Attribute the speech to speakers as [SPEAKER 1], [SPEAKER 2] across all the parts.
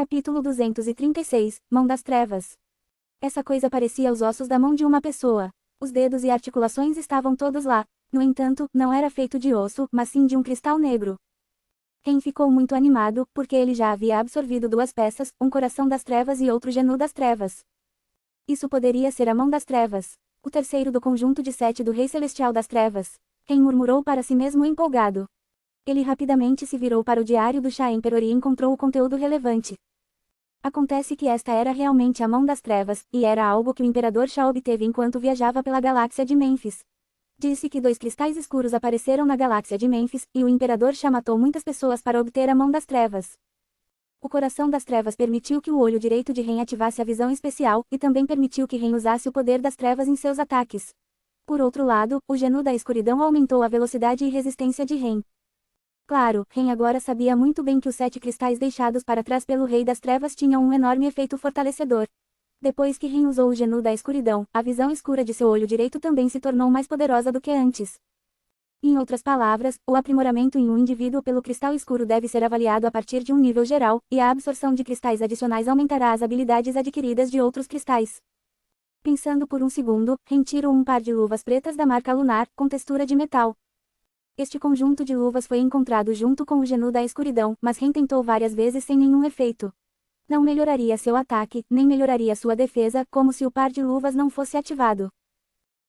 [SPEAKER 1] Capítulo 236, Mão das Trevas. Essa coisa parecia os ossos da mão de uma pessoa. Os dedos e articulações estavam todos lá. No entanto, não era feito de osso, mas sim de um cristal negro. Ren ficou muito animado, porque ele já havia absorvido duas peças, um coração das trevas e outro genu das trevas. Isso poderia ser a mão das trevas. O terceiro do conjunto de 7 do Rei Celestial das Trevas. Ren murmurou para si mesmo empolgado. Ele rapidamente se virou para o diário do Shah Emperor e encontrou o conteúdo relevante. Acontece que esta era realmente a mão das trevas, e era algo que o Imperador Shah obteve enquanto viajava pela galáxia de Mênfis. Disse que 2 cristais escuros apareceram na galáxia de Mênfis, e o Imperador Shah matou muitas pessoas para obter a mão das trevas. O coração das trevas permitiu que o olho direito de Ren ativasse a visão especial, e também permitiu que Ren usasse o poder das trevas em seus ataques. Por outro lado, o genu da escuridão aumentou a velocidade e resistência de Ren. Claro, Ren agora sabia muito bem que os 7 cristais deixados para trás pelo Rei das Trevas tinham um enorme efeito fortalecedor. Depois que Ren usou o genu da escuridão, a visão escura de seu olho direito também se tornou mais poderosa do que antes. Em outras palavras, o aprimoramento em um indivíduo pelo cristal escuro deve ser avaliado a partir de um nível geral, e a absorção de cristais adicionais aumentará as habilidades adquiridas de outros cristais. Pensando por um segundo, Ren tirou um par de luvas pretas da marca lunar, com textura de metal. Este conjunto de luvas foi encontrado junto com o genu da escuridão, mas Ren tentou várias vezes sem nenhum efeito. Não melhoraria seu ataque, nem melhoraria sua defesa, como se o par de luvas não fosse ativado.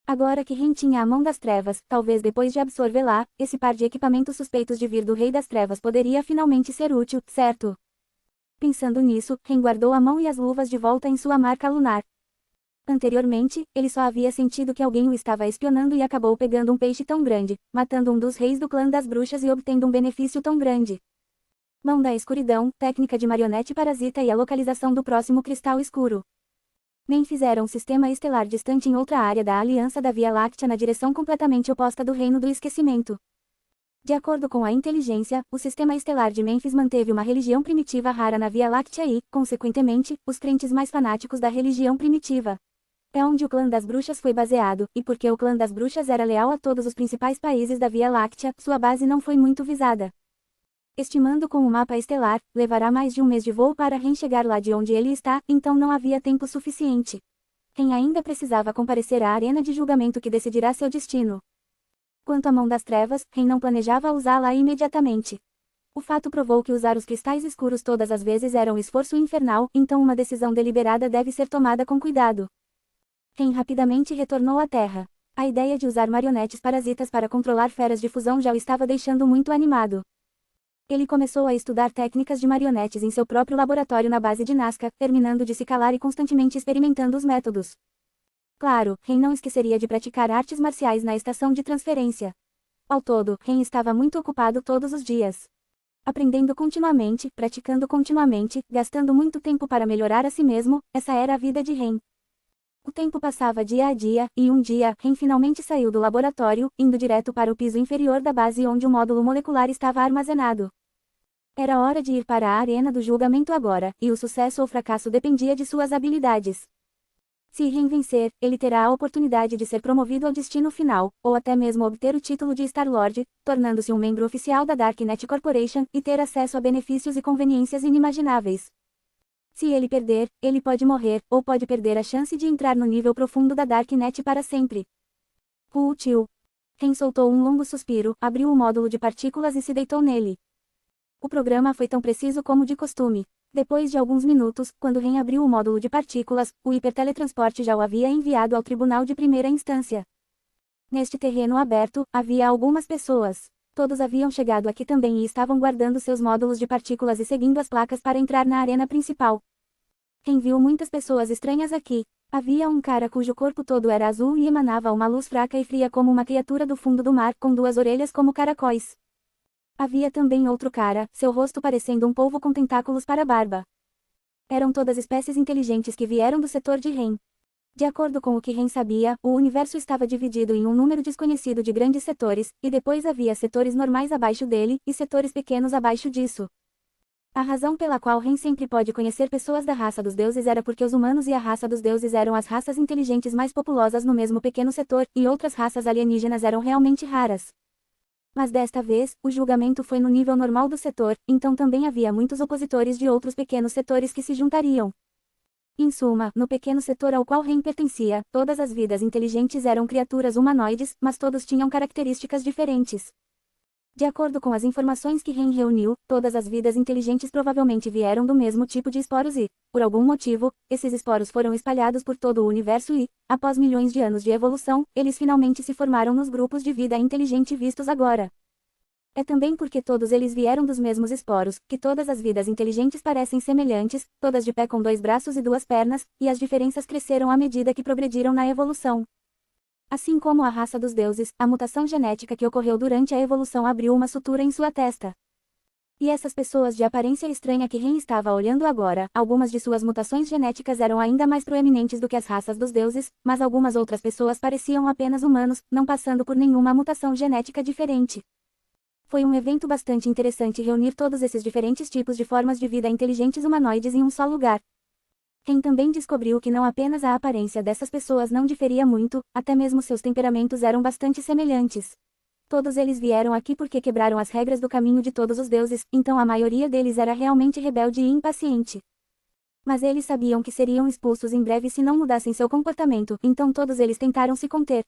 [SPEAKER 1] Agora que Ren tinha a mão das trevas, talvez depois de absorvê-la, esse par de equipamentos suspeitos de vir do Rei das Trevas poderia finalmente ser útil, certo? Pensando nisso, Ren guardou a mão e as luvas de volta em sua marca lunar. Anteriormente, ele só havia sentido que alguém o estava espionando e acabou pegando um peixe tão grande, matando um dos reis do clã das bruxas e obtendo um benefício tão grande. Mão da escuridão, técnica de marionete parasita e a localização do próximo cristal escuro. Mênfis era um sistema estelar distante em outra área da Aliança da Via Láctea na direção completamente oposta do Reino do Esquecimento. De acordo com a inteligência, o sistema estelar de Mênfis manteve uma religião primitiva rara na Via Láctea e, consequentemente, os crentes mais fanáticos da religião primitiva. É onde o clã das bruxas foi baseado, e porque o clã das bruxas era leal a todos os principais países da Via Láctea, sua base não foi muito visada. Estimando com o mapa estelar, levará mais de um mês de voo para Ren chegar lá de onde ele está, então não havia tempo suficiente. Ren ainda precisava comparecer à arena de julgamento que decidirá seu destino. Quanto à mão das trevas, Ren não planejava usá-la imediatamente. O fato provou que usar os cristais escuros todas as vezes era um esforço infernal, então uma decisão deliberada deve ser tomada com cuidado. Ren rapidamente retornou à Terra. A ideia de usar marionetes parasitas para controlar feras de fusão já o estava deixando muito animado. Ele começou a estudar técnicas de marionetes em seu próprio laboratório na base de Nazca, terminando de se calar e constantemente experimentando os métodos. Claro, Ren não esqueceria de praticar artes marciais na estação de transferência. Ao todo, Ren estava muito ocupado todos os dias. Aprendendo continuamente, praticando continuamente, gastando muito tempo para melhorar a si mesmo, essa era a vida de Ren. O tempo passava dia a dia, e um dia, Ren finalmente saiu do laboratório, indo direto para o piso inferior da base onde o módulo molecular estava armazenado. Era hora de ir para a arena do julgamento agora, e o sucesso ou fracasso dependia de suas habilidades. Se Ren vencer, ele terá a oportunidade de ser promovido ao destino final, ou até mesmo obter o título de Star-Lord, tornando-se um membro oficial da Darknet Corporation, e ter acesso a benefícios e conveniências inimagináveis. Se ele perder, ele pode morrer, ou pode perder a chance de entrar no nível profundo da Darknet para sempre. Tio. Ren soltou um longo suspiro, abriu o módulo de partículas e se deitou nele. O programa foi tão preciso como de costume. Depois de alguns minutos, quando Ren abriu o módulo de partículas, o hiperteletransporte já o havia enviado ao tribunal de primeira instância. Neste terreno aberto, havia algumas pessoas. Todos haviam chegado aqui também e estavam guardando seus módulos de partículas e seguindo as placas para entrar na arena principal. Ren viu muitas pessoas estranhas aqui. Havia um cara cujo corpo todo era azul e emanava uma luz fraca e fria como uma criatura do fundo do mar, com 2 orelhas como caracóis. Havia também outro cara, seu rosto parecendo um polvo com tentáculos para a barba. Eram todas espécies inteligentes que vieram do setor de Ren. De acordo com o que Ren sabia, o universo estava dividido em um número desconhecido de grandes setores, e depois havia setores normais abaixo dele, e setores pequenos abaixo disso. A razão pela qual Ren sempre pode conhecer pessoas da raça dos deuses era porque os humanos e a raça dos deuses eram as raças inteligentes mais populosas no mesmo pequeno setor, e outras raças alienígenas eram realmente raras. Mas desta vez, o julgamento foi no nível normal do setor, então também havia muitos opositores de outros pequenos setores que se juntariam. Em suma, no pequeno setor ao qual Ren pertencia, todas as vidas inteligentes eram criaturas humanoides, mas todos tinham características diferentes. De acordo com as informações que Ren reuniu, todas as vidas inteligentes provavelmente vieram do mesmo tipo de esporos e, por algum motivo, esses esporos foram espalhados por todo o universo e, após milhões de anos de evolução, eles finalmente se formaram nos grupos de vida inteligente vistos agora. É também porque todos eles vieram dos mesmos esporos, que todas as vidas inteligentes parecem semelhantes, todas de pé com 2 braços e 2 pernas, e as diferenças cresceram à medida que progrediram na evolução. Assim como a raça dos deuses, a mutação genética que ocorreu durante a evolução abriu uma sutura em sua testa. E essas pessoas de aparência estranha que Ren estava olhando agora, algumas de suas mutações genéticas eram ainda mais proeminentes do que as raças dos deuses, mas algumas outras pessoas pareciam apenas humanos, não passando por nenhuma mutação genética diferente. Foi um evento bastante interessante reunir todos esses diferentes tipos de formas de vida inteligentes humanoides em um só lugar. Ren também descobriu que não apenas a aparência dessas pessoas não diferia muito, até mesmo seus temperamentos eram bastante semelhantes. Todos eles vieram aqui porque quebraram as regras do caminho de todos os deuses, então a maioria deles era realmente rebelde e impaciente. Mas eles sabiam que seriam expulsos em breve se não mudassem seu comportamento, então todos eles tentaram se conter.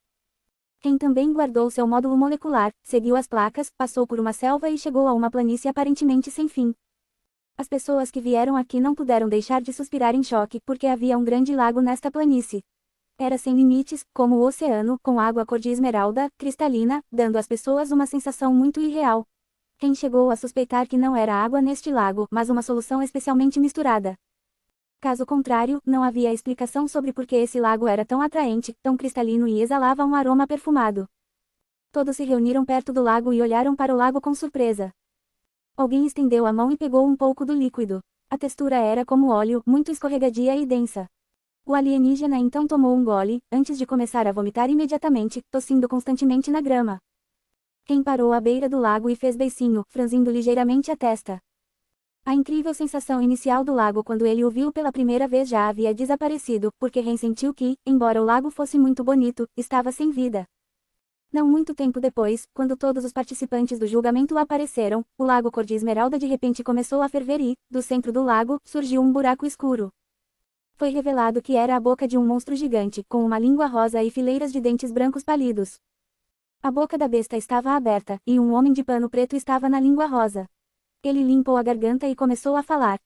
[SPEAKER 1] Ren também guardou seu módulo molecular, seguiu as placas, passou por uma selva e chegou a uma planície aparentemente sem fim. As pessoas que vieram aqui não puderam deixar de suspirar em choque porque havia um grande lago nesta planície. Era sem limites, como o oceano, com água cor de esmeralda, cristalina, dando às pessoas uma sensação muito irreal. Ren chegou a suspeitar que não era água neste lago, mas uma solução especialmente misturada. Caso contrário, não havia explicação sobre por que esse lago era tão atraente, tão cristalino e exalava um aroma perfumado. Todos se reuniram perto do lago e olharam para o lago com surpresa. Alguém estendeu a mão e pegou um pouco do líquido. A textura era como óleo, muito escorregadia e densa. O alienígena então tomou um gole, antes de começar a vomitar imediatamente, tossindo constantemente na grama. Ren parou à beira do lago e fez beicinho, franzindo ligeiramente a testa. A incrível sensação inicial do lago quando ele o viu pela primeira vez já havia desaparecido, porque Ren sentiu que, embora o lago fosse muito bonito, estava sem vida. Não muito tempo depois, quando todos os participantes do julgamento apareceram, o lago cor de esmeralda de repente começou a ferver e, do centro do lago, surgiu um buraco escuro. Foi revelado que era a boca de um monstro gigante, com uma língua rosa e fileiras de dentes brancos pálidos. A boca da besta estava aberta, e um homem de pano preto estava na língua rosa. Ele limpou a garganta e começou a falar.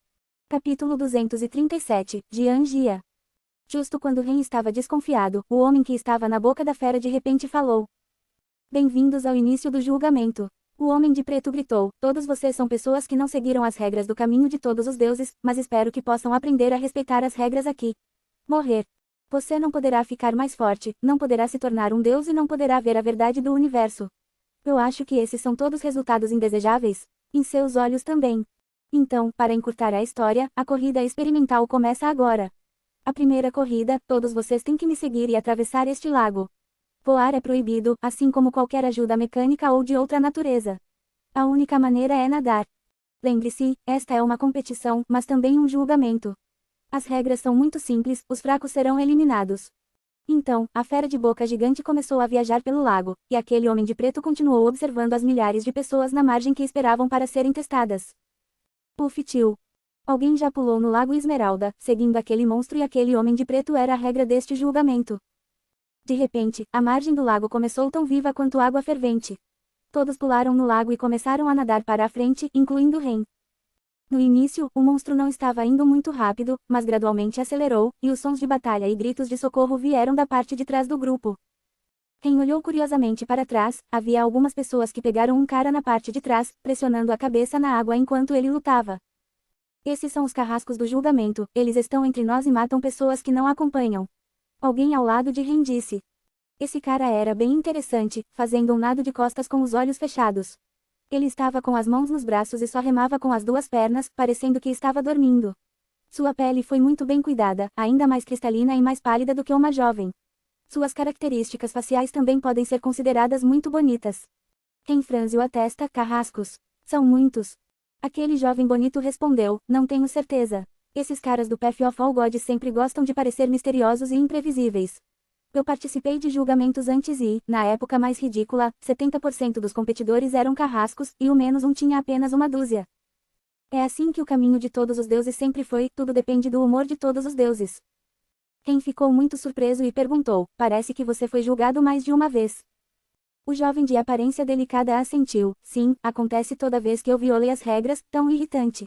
[SPEAKER 1] Capítulo 237, Jian Jia. Justo quando Ren estava desconfiado, o homem que estava na boca da fera de repente falou. Bem-vindos ao início do julgamento. O homem de preto gritou, todos vocês são pessoas que não seguiram as regras do caminho de todos os deuses, mas espero que possam aprender a respeitar as regras aqui. Morrer. Você não poderá ficar mais forte, não poderá se tornar um deus e não poderá ver a verdade do universo. Eu acho que esses são todos resultados indesejáveis. Em seus olhos também. Então, para encurtar a história, a corrida experimental começa agora. A primeira corrida, todos vocês têm que me seguir e atravessar este lago. Voar é proibido, assim como qualquer ajuda mecânica ou de outra natureza. A única maneira é nadar. Lembre-se, esta é uma competição, mas também um julgamento. As regras são muito simples, os fracos serão eliminados. Então, a fera de boca gigante começou a viajar pelo lago, e aquele homem de preto continuou observando as milhares de pessoas na margem que esperavam para serem testadas. Puff tio. Alguém já pulou no lago Esmeralda, seguindo aquele monstro e aquele homem de preto era a regra deste julgamento. De repente, a margem do lago começou tão viva quanto água fervente. Todos pularam no lago e começaram a nadar para a frente, incluindo Ren. No início, o monstro não estava indo muito rápido, mas gradualmente acelerou, e os sons de batalha e gritos de socorro vieram da parte de trás do grupo. Ren olhou curiosamente para trás, havia algumas pessoas que pegaram um cara na parte de trás, pressionando a cabeça na água enquanto ele lutava. Esses são os carrascos do julgamento, eles estão entre nós e matam pessoas que não acompanham. Alguém ao lado de Ren disse. Esse cara era bem interessante, fazendo um nado de costas com os olhos fechados. Ele estava com as mãos nos braços e só remava com as 2 pernas, parecendo que estava dormindo. Sua pele foi muito bem cuidada, ainda mais cristalina e mais pálida do que uma jovem. Suas características faciais também podem ser consideradas muito bonitas. Ren franziu a testa, carrascos. São muitos. Aquele jovem bonito respondeu, não tenho certeza. Esses caras do Path of All Gods sempre gostam de parecer misteriosos e imprevisíveis. Eu participei de julgamentos antes e, na época mais ridícula, 70% dos competidores eram carrascos, e o menos um tinha apenas uma dúzia. É assim que o caminho de todos os deuses sempre foi, tudo depende do humor de todos os deuses. Ren ficou muito surpreso e perguntou, parece que você foi julgado mais de uma vez. O jovem de aparência delicada assentiu, sim, acontece toda vez que eu violei as regras, tão irritante.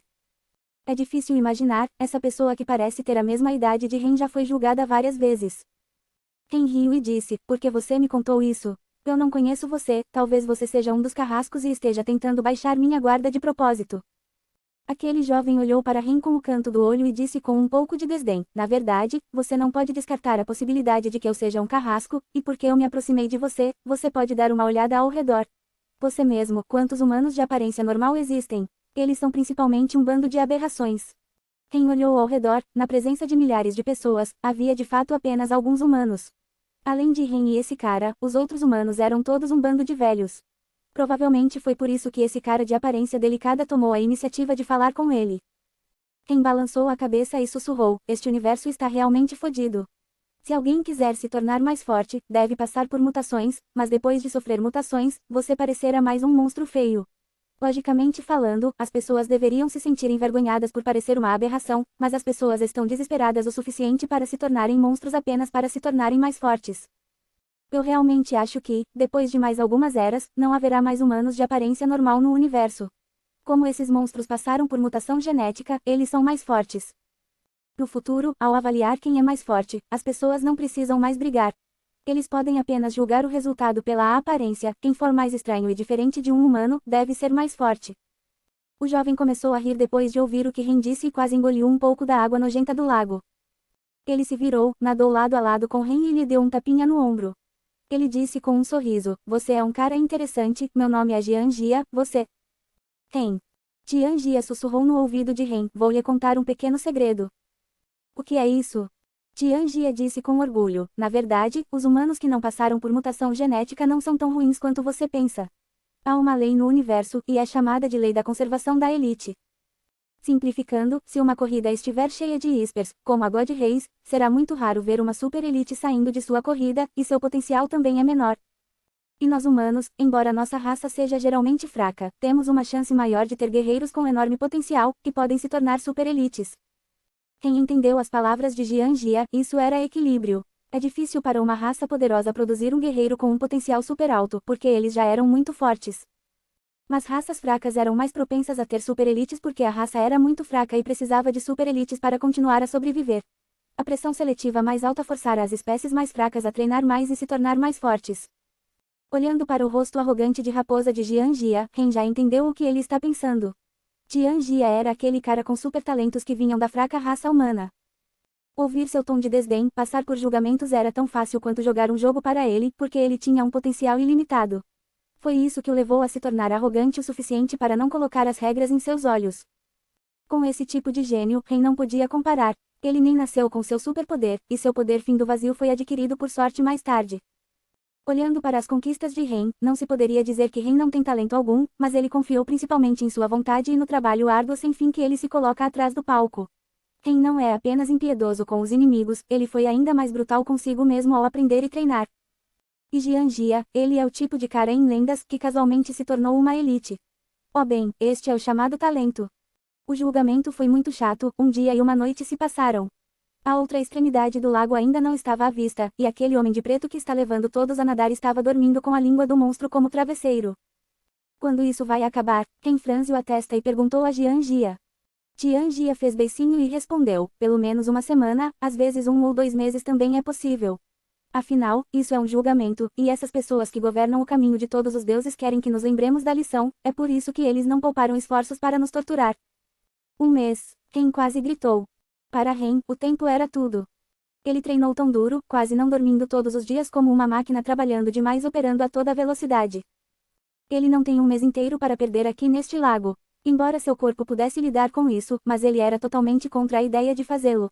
[SPEAKER 1] É difícil imaginar, essa pessoa que parece ter a mesma idade de Ren já foi julgada várias vezes. Ren riu e disse, por que você me contou isso? Eu não conheço você, talvez você seja um dos carrascos e esteja tentando baixar minha guarda de propósito. Aquele jovem olhou para Ren com o canto do olho e disse com um pouco de desdém, na verdade, você não pode descartar a possibilidade de que eu seja um carrasco, e porque eu me aproximei de você, você pode dar uma olhada ao redor. Você mesmo, quantos humanos de aparência normal existem? Eles são principalmente um bando de aberrações. Ren olhou ao redor, na presença de milhares de pessoas, havia de fato apenas alguns humanos. Além de Ren e esse cara, os outros humanos eram todos um bando de velhos. Provavelmente foi por isso que esse cara de aparência delicada tomou a iniciativa de falar com ele. Ren balançou a cabeça e sussurrou, este universo está realmente fodido. Se alguém quiser se tornar mais forte, deve passar por mutações, mas depois de sofrer mutações, você parecerá mais um monstro feio. Logicamente falando, as pessoas deveriam se sentir envergonhadas por parecer uma aberração, mas as pessoas estão desesperadas o suficiente para se tornarem monstros apenas para se tornarem mais fortes. Eu realmente acho que, depois de mais algumas eras, não haverá mais humanos de aparência normal no universo. Como esses monstros passaram por mutação genética, eles são mais fortes. No futuro, ao avaliar quem é mais forte, as pessoas não precisam mais brigar. Eles podem apenas julgar o resultado pela aparência, quem for mais estranho e diferente de um humano, deve ser mais forte. O jovem começou a rir depois de ouvir o que Ren disse e quase engoliu um pouco da água nojenta do lago. Ele se virou, nadou lado a lado com Ren e lhe deu um tapinha no ombro. Ele disse com um sorriso, você é um cara interessante, meu nome é Jian Jia, você... Ren. Jian Jia sussurrou no ouvido de Ren, vou lhe contar um pequeno segredo. O que é isso? Jian Jia disse com orgulho, na verdade, os humanos que não passaram por mutação genética não são tão ruins quanto você pensa. Há uma lei no universo, e é chamada de lei da conservação da elite. Simplificando, se uma corrida estiver cheia de Ispers, como a God Race, será muito raro ver uma super elite saindo de sua corrida, e seu potencial também é menor. E nós humanos, embora nossa raça seja geralmente fraca, temos uma chance maior de ter guerreiros com enorme potencial, que podem se tornar super elites. Quem entendeu as palavras de Jian Jia, isso era equilíbrio. É difícil para uma raça poderosa produzir um guerreiro com um potencial super alto, porque eles já eram muito fortes. Mas raças fracas eram mais propensas a ter superelites porque a raça era muito fraca e precisava de superelites para continuar a sobreviver. A pressão seletiva mais alta forçara as espécies mais fracas a treinar mais e se tornar mais fortes. Olhando para o rosto arrogante de raposa de Jian Jia, Ren já entendeu o que ele está pensando. Jian Jia era aquele cara com super talentos que vinham da fraca raça humana. Ouvir seu tom de desdém, passar por julgamentos era tão fácil quanto jogar um jogo para ele, porque ele tinha um potencial ilimitado. Foi isso que o levou a se tornar arrogante o suficiente para não colocar as regras em seus olhos. Com esse tipo de gênio, Ren não podia comparar. Ele nem nasceu com seu superpoder, e seu poder fim do vazio foi adquirido por sorte mais tarde. Olhando para as conquistas de Ren, não se poderia dizer que Ren não tem talento algum, mas ele confiou principalmente em sua vontade e no trabalho árduo sem fim que ele se coloca atrás do palco. Ren não é apenas impiedoso com os inimigos, ele foi ainda mais brutal consigo mesmo ao aprender e treinar. E Jian Jia, ele é o tipo de cara em lendas que casualmente se tornou uma elite. Oh bem, este é o chamado talento. O julgamento foi muito chato, um dia e uma noite se passaram. A outra extremidade do lago ainda não estava à vista, e aquele homem de preto que está levando todos a nadar estava dormindo com a língua do monstro como travesseiro. Quando isso vai acabar? Ren franziu a testa e perguntou a Jian Jia. Jian Jia fez beicinho e respondeu, pelo menos uma semana, às vezes 1 ou 2 meses também é possível. Afinal, isso é um julgamento, e essas pessoas que governam o caminho de todos os deuses querem que nos lembremos da lição, é por isso que eles não pouparam esforços para nos torturar. 1 mês, Ren quase gritou. Para Ren, o tempo era tudo. Ele treinou tão duro, quase não dormindo todos os dias como uma máquina trabalhando demais operando a toda velocidade. Ele não tem 1 mês inteiro para perder aqui neste lago. Embora seu corpo pudesse lidar com isso, mas ele era totalmente contra a ideia de fazê-lo.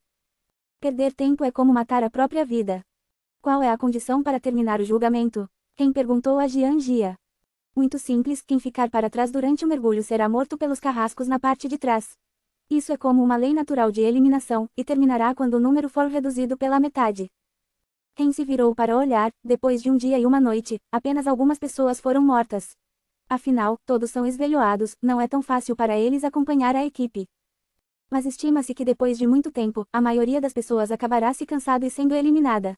[SPEAKER 1] Perder tempo é como matar a própria vida. Qual é a condição para terminar o julgamento? Ren perguntou a Jian Jia. Muito simples, quem ficar para trás durante o mergulho será morto pelos carrascos na parte de trás. Isso é como uma lei natural de eliminação, e terminará quando o número for reduzido pela metade. Ren se virou para olhar, depois de um dia e uma noite, apenas algumas pessoas foram mortas. Afinal, todos são esvelhoados, não é tão fácil para eles acompanhar a equipe. Mas estima-se que depois de muito tempo, a maioria das pessoas acabará se cansado e sendo eliminada.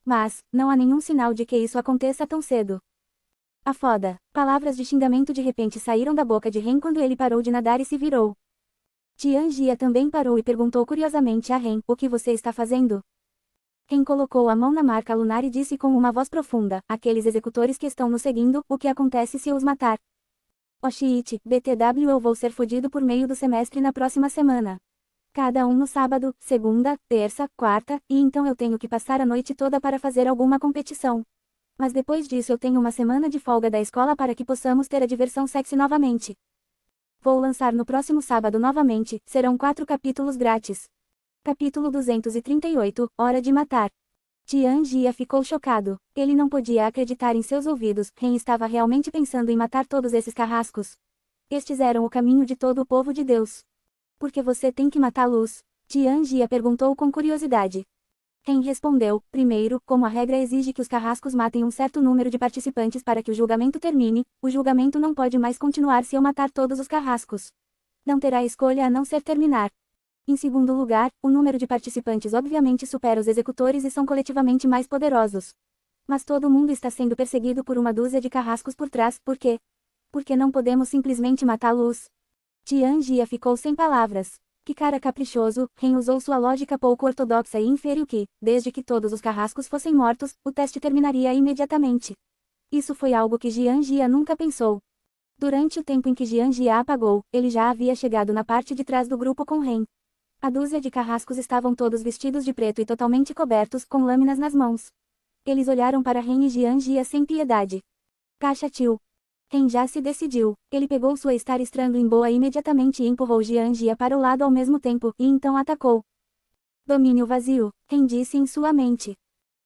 [SPEAKER 1] Mas, não há nenhum sinal de que isso aconteça tão cedo. A foda. Palavras de xingamento de repente saíram da boca de Ren quando ele parou de nadar e se virou. Tian Jia também parou e perguntou curiosamente a Ren, o que você está fazendo? Ren colocou a mão na marca lunar e disse com uma voz profunda, aqueles executores que estão nos seguindo, o que acontece se eu os matar? Oxiite, BTW eu vou ser fodido por meio do semestre na próxima semana. Cada um no sábado, segunda, terça, quarta, e então eu tenho que passar a noite toda para fazer alguma competição. Mas depois disso eu tenho uma semana de folga da escola para que possamos ter a diversão sexy novamente. Vou lançar no próximo sábado novamente, serão 4 capítulos grátis. Capítulo 238, Hora de Matar. Tian Jia ficou chocado. Ele não podia acreditar em seus ouvidos, Ren estava realmente pensando em matar todos esses carrascos. Estes eram o caminho de todo o povo de Deus. Por que você tem que matá-los? Tian Jia perguntou com curiosidade. Ren respondeu, primeiro, como a regra exige que os carrascos matem um certo número de participantes para que o julgamento termine, o julgamento não pode mais continuar se eu matar todos os carrascos. Não terá escolha a não ser terminar. Em segundo lugar, o número de participantes obviamente supera os executores e são coletivamente mais poderosos. Mas todo mundo está sendo perseguido por uma dúzia de carrascos por trás, por quê? Porque não podemos simplesmente matá-los? Tian Jia ficou sem palavras. Que cara caprichoso, Ren usou sua lógica pouco ortodoxa e inferiu que, desde que todos os carrascos fossem mortos, o teste terminaria imediatamente. Isso foi algo que Jian Jia nunca pensou. Durante o tempo em que Jian Jia apagou, ele já havia chegado na parte de trás do grupo com Ren. A dúzia de carrascos estavam todos vestidos de preto e totalmente cobertos, com lâminas nas mãos. Eles olharam para Ren e Jian Jia sem piedade. Caixa Tio. Ren já se decidiu. Ele pegou sua Star Strangling boa imediatamente e empurrou Jian Jia para o lado ao mesmo tempo, e então atacou. Domínio vazio, Ren disse em sua mente.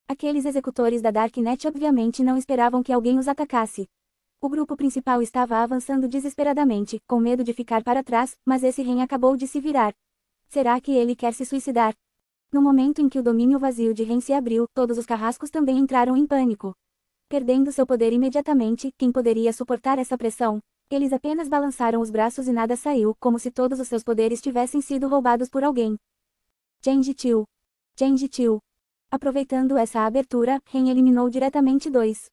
[SPEAKER 1] Aqueles executores da Darknet obviamente não esperavam que alguém os atacasse. O grupo principal estava avançando desesperadamente, com medo de ficar para trás, mas esse Ren acabou de se virar. Será que ele quer se suicidar? No momento em que o domínio vazio de Ren se abriu, todos os carrascos também entraram em pânico. Perdendo seu poder imediatamente, quem poderia suportar essa pressão? Eles apenas balançaram os braços e nada saiu, como se todos os seus poderes tivessem sido roubados por alguém. Genji Tio. Genji Tio. Aproveitando essa abertura, Ren eliminou diretamente 2.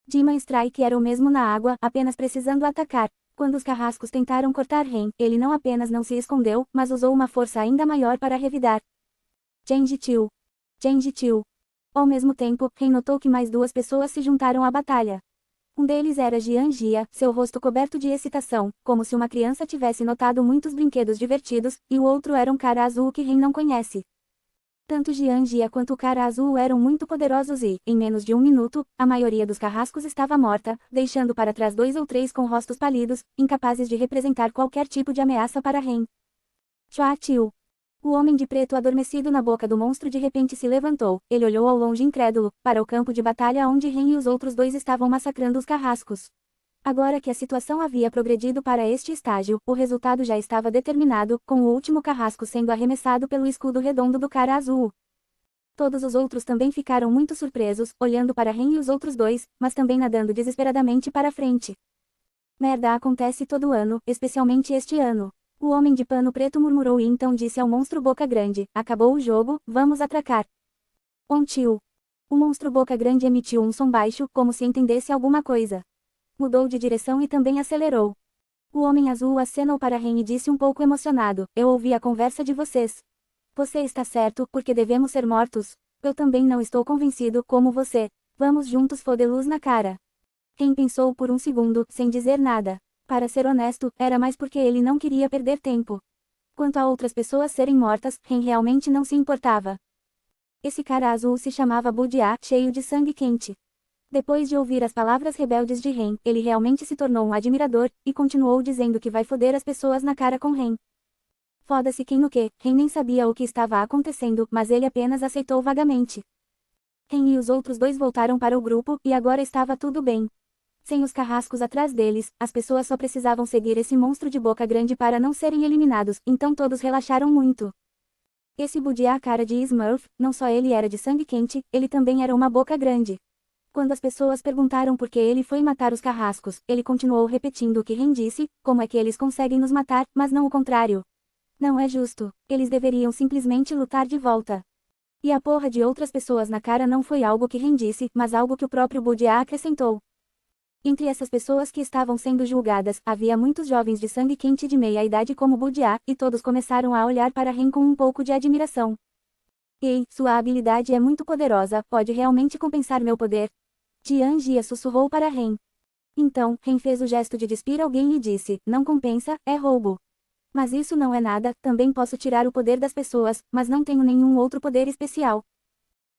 [SPEAKER 1] Demon Strike era o mesmo na água, apenas precisando atacar. Quando os carrascos tentaram cortar Ren, ele não apenas não se escondeu, mas usou uma força ainda maior para revidar. Genji Tio. Genji Tio. Ao mesmo tempo, Ren notou que mais 2 pessoas se juntaram à batalha. Um deles era Jian Jia, seu rosto coberto de excitação, como se uma criança tivesse notado muitos brinquedos divertidos, e o outro era um cara azul que Ren não conhece. Tanto Jian Jia quanto o cara azul eram muito poderosos e, em menos de 1 minuto, a maioria dos carrascos estava morta, deixando para trás 2 ou 3 com rostos pálidos, incapazes de representar qualquer tipo de ameaça para Ren. Chua Tio. O homem de preto adormecido na boca do monstro de repente se levantou, ele olhou ao longe incrédulo, para o campo de batalha onde Ren e os outros 2 estavam massacrando os carrascos. Agora que a situação havia progredido para este estágio, o resultado já estava determinado, com o último carrasco sendo arremessado pelo escudo redondo do cara azul. Todos os outros também ficaram muito surpresos, olhando para Ren e os outros 2, mas também nadando desesperadamente para frente. Merda acontece todo ano, especialmente este ano. O homem de pano preto murmurou e então disse ao monstro Boca Grande, acabou o jogo, vamos atracar. Tio. O monstro Boca Grande emitiu um som baixo, como se entendesse alguma coisa. Mudou de direção e também acelerou. O homem azul acenou para Ren e disse um pouco emocionado, eu ouvi a conversa de vocês. Você está certo, porque devemos ser mortos. Eu também não estou convencido, como você. Vamos juntos foder luz na cara. Ren pensou por um segundo, sem dizer nada. Para ser honesto, era mais porque ele não queria perder tempo. Quanto a outras pessoas serem mortas, Ren realmente não se importava. Esse cara azul se chamava Budia, cheio de sangue quente. Depois de ouvir as palavras rebeldes de Ren, ele realmente se tornou um admirador, e continuou dizendo que vai foder as pessoas na cara com Ren. Foda-se quem no que, Ren nem sabia o que estava acontecendo, mas ele apenas aceitou vagamente. Ren e os outros 2 voltaram para o grupo, e agora estava tudo bem. Sem os carrascos atrás deles, as pessoas só precisavam seguir esse monstro de boca grande para não serem eliminados, então todos relaxaram muito. Esse Budia cara de Smurf, não só ele era de sangue quente, ele também era uma boca grande. Quando as pessoas perguntaram por que ele foi matar os carrascos, ele continuou repetindo o que Ren disse: como é que eles conseguem nos matar, mas não o contrário? Não é justo. Eles deveriam simplesmente lutar de volta. E a porra de outras pessoas na cara não foi algo que Ren disse, mas algo que o próprio Budia acrescentou. Entre essas pessoas que estavam sendo julgadas, havia muitos jovens de sangue quente de meia idade como Budia, e todos começaram a olhar para Ren com um pouco de admiração. Ei, sua habilidade é muito poderosa, pode realmente compensar meu poder. Tian Jia sussurrou para Ren. Então, Ren fez o gesto de despir alguém e disse: não compensa, é roubo. Mas isso não é nada, também posso tirar o poder das pessoas, mas não tenho nenhum outro poder especial.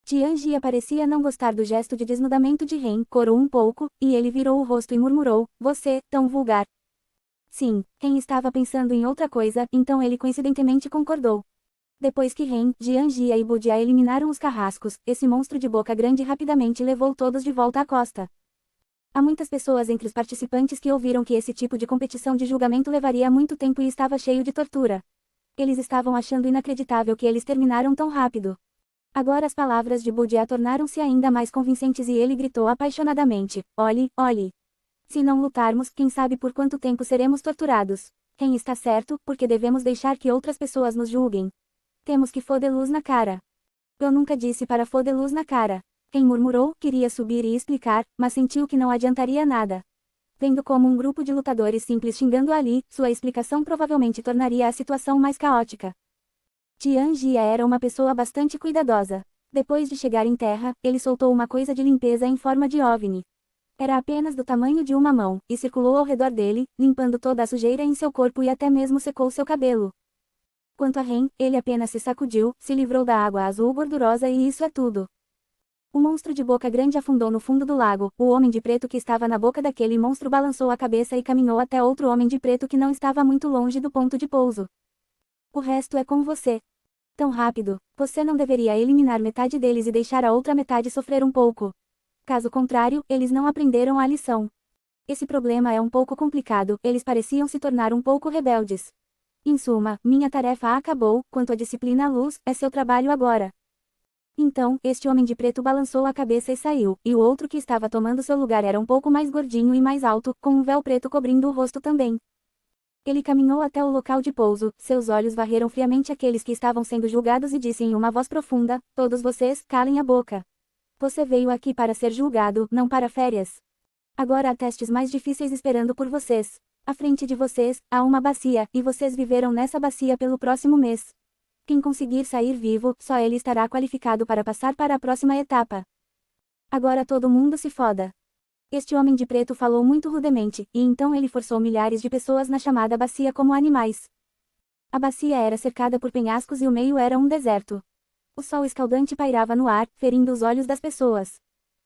[SPEAKER 1] Tian Jia parecia não gostar do gesto de desnudamento de Ren, corou um pouco, e ele virou o rosto e murmurou: você, tão vulgar. Sim, Ren estava pensando em outra coisa, então ele coincidentemente concordou. Depois que Ren, Jian Jia e Budia eliminaram os carrascos, esse monstro de boca grande rapidamente levou todos de volta à costa. Há muitas pessoas entre os participantes que ouviram que esse tipo de competição de julgamento levaria muito tempo e estava cheio de tortura. Eles estavam achando inacreditável que eles terminaram tão rápido. Agora as palavras de Budia tornaram-se ainda mais convincentes e ele gritou apaixonadamente: olhe, olhe. Se não lutarmos, quem sabe por quanto tempo seremos torturados. Ren está certo, porque devemos deixar que outras pessoas nos julguem. Temos que foder luz na cara. Eu nunca disse para foder luz na cara. Ren murmurou, queria subir e explicar, mas sentiu que não adiantaria nada. Vendo como um grupo de lutadores simples xingando ali, sua explicação provavelmente tornaria a situação mais caótica. Tian Jia era uma pessoa bastante cuidadosa. Depois de chegar em terra, ele soltou uma coisa de limpeza em forma de OVNI. Era apenas do tamanho de uma mão, e circulou ao redor dele, limpando toda a sujeira em seu corpo e até mesmo secou seu cabelo. Quanto a Ren, ele apenas se sacudiu, se livrou da água azul gordurosa e isso é tudo. O monstro de boca grande afundou no fundo do lago, o homem de preto que estava na boca daquele monstro balançou a cabeça e caminhou até outro homem de preto que não estava muito longe do ponto de pouso. O resto é com você. Tão rápido, você não deveria eliminar metade deles e deixar a outra metade sofrer um pouco. Caso contrário, eles não aprenderam a lição. Esse problema é um pouco complicado, eles pareciam se tornar um pouco rebeldes. Em suma, minha tarefa acabou, quanto à disciplina à luz, é seu trabalho agora. Então, este homem de preto balançou a cabeça e saiu, e o outro que estava tomando seu lugar era um pouco mais gordinho e mais alto, com um véu preto cobrindo o rosto também. Ele caminhou até o local de pouso, seus olhos varreram friamente aqueles que estavam sendo julgados e disse em uma voz profunda: todos vocês, calem a boca. Você veio aqui para ser julgado, não para férias. Agora há testes mais difíceis esperando por vocês. À frente de vocês, há uma bacia, e vocês viverão nessa bacia pelo próximo mês. Quem conseguir sair vivo, só ele estará qualificado para passar para a próxima etapa. Agora todo mundo se foda. Este homem de preto falou muito rudemente, e então ele forçou milhares de pessoas na chamada bacia como animais. A bacia era cercada por penhascos e o meio era um deserto. O sol escaldante pairava no ar, ferindo os olhos das pessoas.